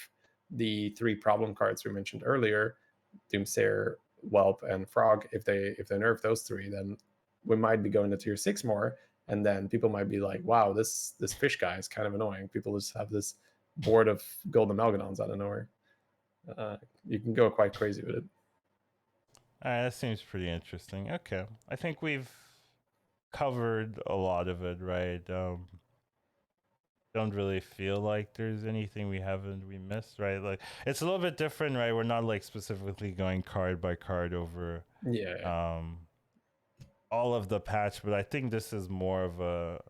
the 3 problem cards we mentioned earlier, Doomsayer, Whelp, and Frog. If they nerf those 3, then we might be going to tier 6 more, and then people might be like, "Wow, this fish guy is kind of annoying." People just have this board of golden amalgadons out of nowhere. You can go quite crazy with it.
That seems pretty interesting. Okay, I think we've covered a lot of it, right? Don't really feel like there's anything we missed, right? Like it's a little bit different, right? We're not like specifically going card by card over
Yeah.
all of the patch, but I think this is more of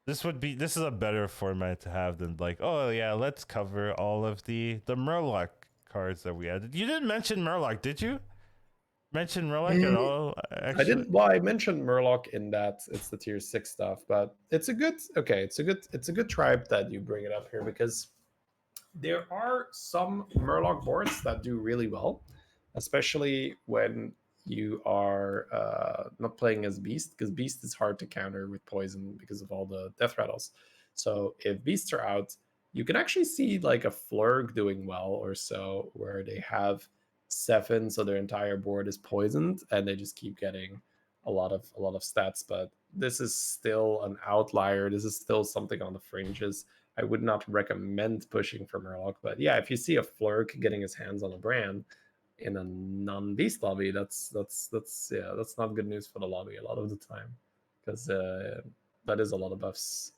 this is a better format to have than like, oh yeah, let's cover all of the Murloc cards that we added. You didn't mention Murloc, did you? Mention Murloc at all?
I
Actually,
did. Well, I mentioned Murloc in that it's the tier 6 stuff, but it's a good. Okay, it's a good tribe that you bring it up here because there are some Murloc boards that do really well, especially when you are not playing as Beast, because Beast is hard to counter with poison because of all the death rattles. So if Beasts are out, you can actually see like a Flurg doing well or so, where they have 7, so their entire board is poisoned, and they just keep getting a lot of stats. But this is still an outlier. This is still something on the fringes. I would not recommend pushing for Murloc, but yeah, if you see a Flurk getting his hands on a brand in a non-beast lobby, that's not good news for the lobby a lot of the time, because that is a lot of buffs.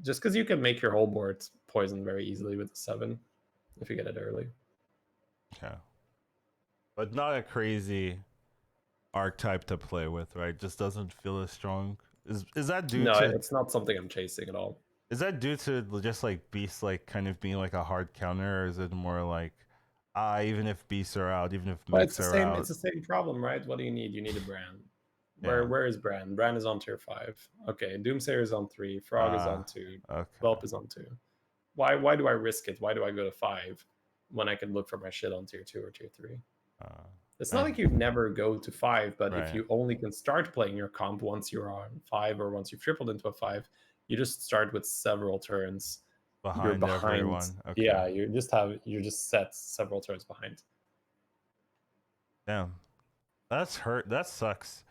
Just because you can make your whole board poison very easily with the 7 if you get it early.
yeah, but not a crazy archetype to play with, right? Just doesn't feel as strong. Is that due
No,
to
it's not something I'm chasing at all.
is that due to just like beasts like kind of being like a hard counter, or is it more like even if beasts are out, even if
Well,
mechs are
it's
out?
the same problem, right? What do you need? You need a brand.
Yeah.
Where is Bran? Bran is on tier 5. Okay, Doomsayer is on 3. Frog is on 2.
Okay.
Velp is on 2. Why do I risk it? Why do I go to 5 when I can look for my shit on tier 2 or tier 3?
Uh,
It's not
eh,
like you never go to 5, but if
right.
you only can start playing your comp once you're on 5 or once you've tripled into a 5, you just start with several turns. You're
Behind
behind.
everyone. Okay.
Yeah, you're just set several turns behind.
Damn. That's hurt. That sucks.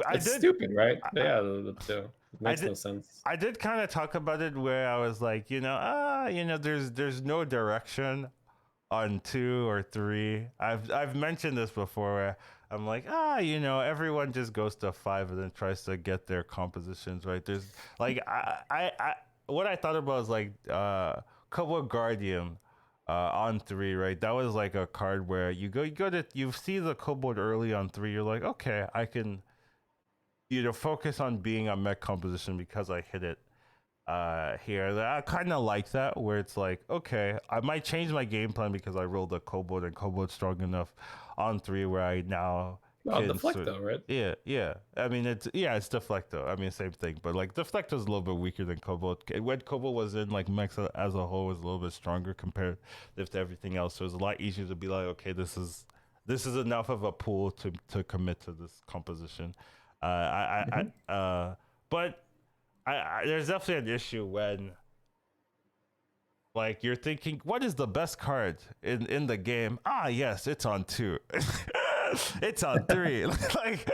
I
It's
did.
stupid, right?
I,
Yeah, it
I
makes
did.
no sense.
I did kind of talk about it where I was like, there's no direction on 2 or 3. I've mentioned this before where I'm like, everyone just goes to 5 and then tries to get their compositions right. There's like I what I thought about was like Kobo Guardian on 3, right? That was like a card where you see the kobold early on 3, you're like, okay, focus on being a mech composition because I hit it here. I kind of like that, where it's like, okay, I might change my game plan because I rolled a kobold and kobold's strong enough on 3 where I now
Well,
can
Deflecto, right?
yeah. I mean, it's Deflecto. I mean, same thing, but like Deflecto's a little bit weaker than kobold. When kobold was in, like mechs as a whole was a little bit stronger compared to everything else, so it's a lot easier to be like, okay, this is enough of a pool to commit to this composition.
Mm-hmm.
But there's definitely an issue when like you're thinking, what is the best card in the game? Ah, yes, it's on 2. It's on 3. Like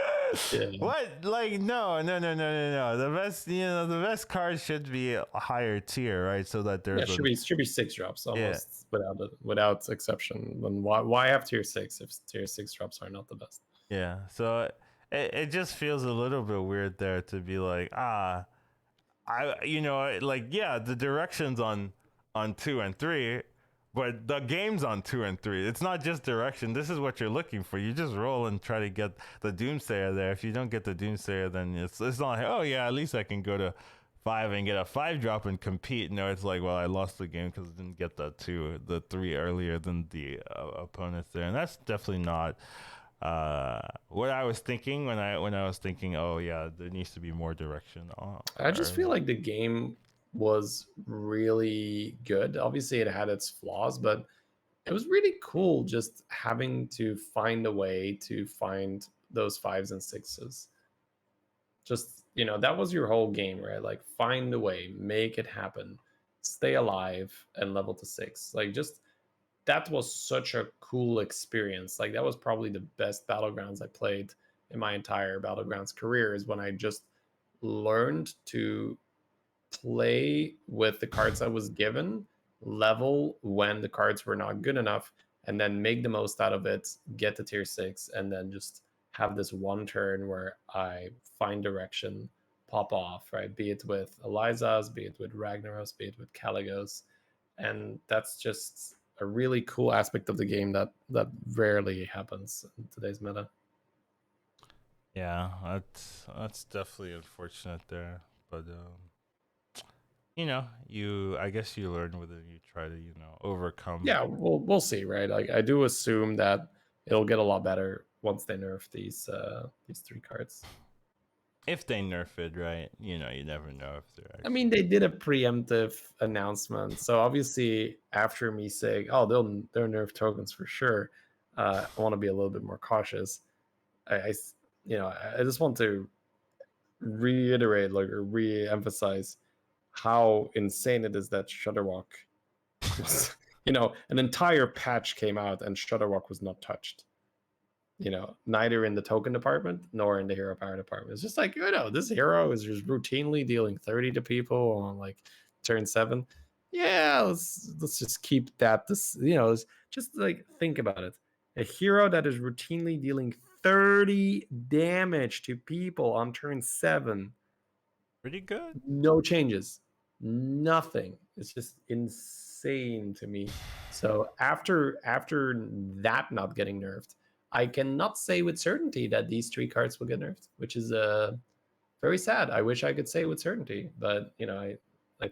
Yeah.
what? Like no. The best card should be a higher tier, right? So that
Yeah,
there's a
should be 6 drops
yeah.
almost without exception. Then why have tier 6 if tier 6 drops are not the best?
Yeah. So it just feels a little bit weird there to be like, like, yeah, the directions on 2 and 3, but the game's on 2 and 3. It's not just direction. This is what you're looking for. You just roll and try to get the Doomsayer there. If you don't get the Doomsayer, then it's not like, oh yeah, at least I can go to 5 and get a 5-drop and compete. No, it's like, well, I lost the game because I didn't get the 3 earlier than the opponents there, and that's definitely not what I was thinking when I was thinking, oh yeah, there needs to be more direction.
I just feel like the game was really good. Obviously, it had its flaws, but it was really cool just having to find a way to find those 5s and 6s. Just, that was your whole game, right? Like, find a way, make it happen, stay alive, and level to 6. Like, just that was such a cool experience. Like, that was probably the best Battlegrounds I played in my entire Battlegrounds career, is when I just learned to play with the cards I was given, level when the cards were not good enough, and then make the most out of it, get to tier 6, and then just have this one turn where I find direction, pop off, right? Be it with Eliza's, be it with Ragnaros, be it with Caligos. And that's just a really cool aspect of the game that rarely happens in today's meta.
Yeah, that's definitely unfortunate there, but I guess you learn with it. You try to overcome.
Yeah, we'll see, right? Like, I do assume that it'll get a lot better once they nerf these 3 cards.
If they nerf it, right? You never know if they're actually.
I mean, they did a preemptive announcement, so obviously after me saying, "Oh, they'll nerf tokens for sure," I want to be a little bit more cautious. I just want to reiterate, like, or re-emphasize how insane it is that Shutterwalk was, an entire patch came out and Shutterwalk was not touched. Neither in the token department nor in the hero power department. It's just like, this hero is just routinely dealing 30 to people on like turn 7. Yeah, let's just keep that. Just like, think about it. A hero that is routinely dealing 30 damage to people on turn 7.
Pretty good.
No changes. Nothing. It's just insane to me. So after that not getting nerfed, I cannot say with certainty that these 3 cards will get nerfed, which is very sad. I wish I could say with certainty, but I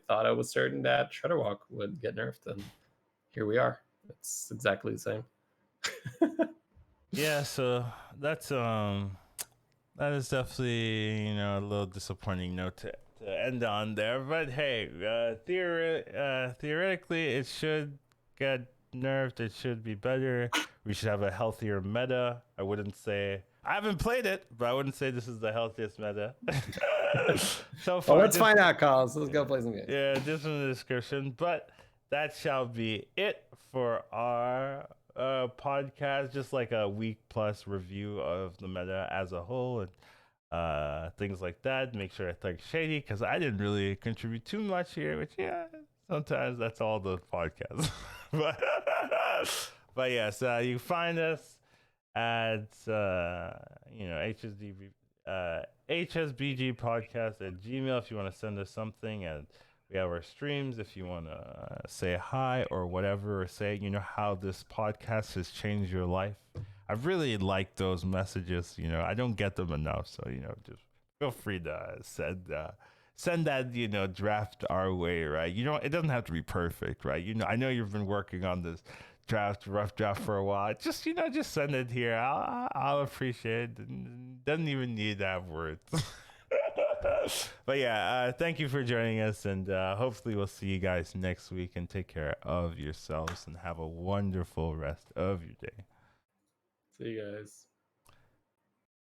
thought I was certain that Shutterwalk would get nerfed, and here we are. It's exactly the same.
Yeah, so that is definitely a little disappointing note to end on there. But hey, theoretically, it should get nerfed. It should be better. We should have a healthier meta. I haven't played it, but I wouldn't say this is the healthiest meta. So far,
well, let's find out, Collins. Let's go play some games.
Yeah, just in the description. But that shall be it for our podcast. Just like a week plus review of the meta as a whole and things like that. Make sure I thank Shady because I didn't really contribute too much here, which sometimes that's all the podcast. but yes, you can find us at HSBG podcast at Gmail if you want to send us something, and we have our streams if you want to say hi or whatever, or say how this podcast has changed your life. I really like those messages. I don't get them enough, so just feel free to send that draft our way, right? It doesn't have to be perfect, right? I know you've been working on this rough draft for a while. Just send it here. I'll appreciate it. Doesn't even need to have words. But yeah, thank you for joining us, and hopefully we'll see you guys next week. And take care of yourselves, and have a wonderful rest of your day.
See you guys.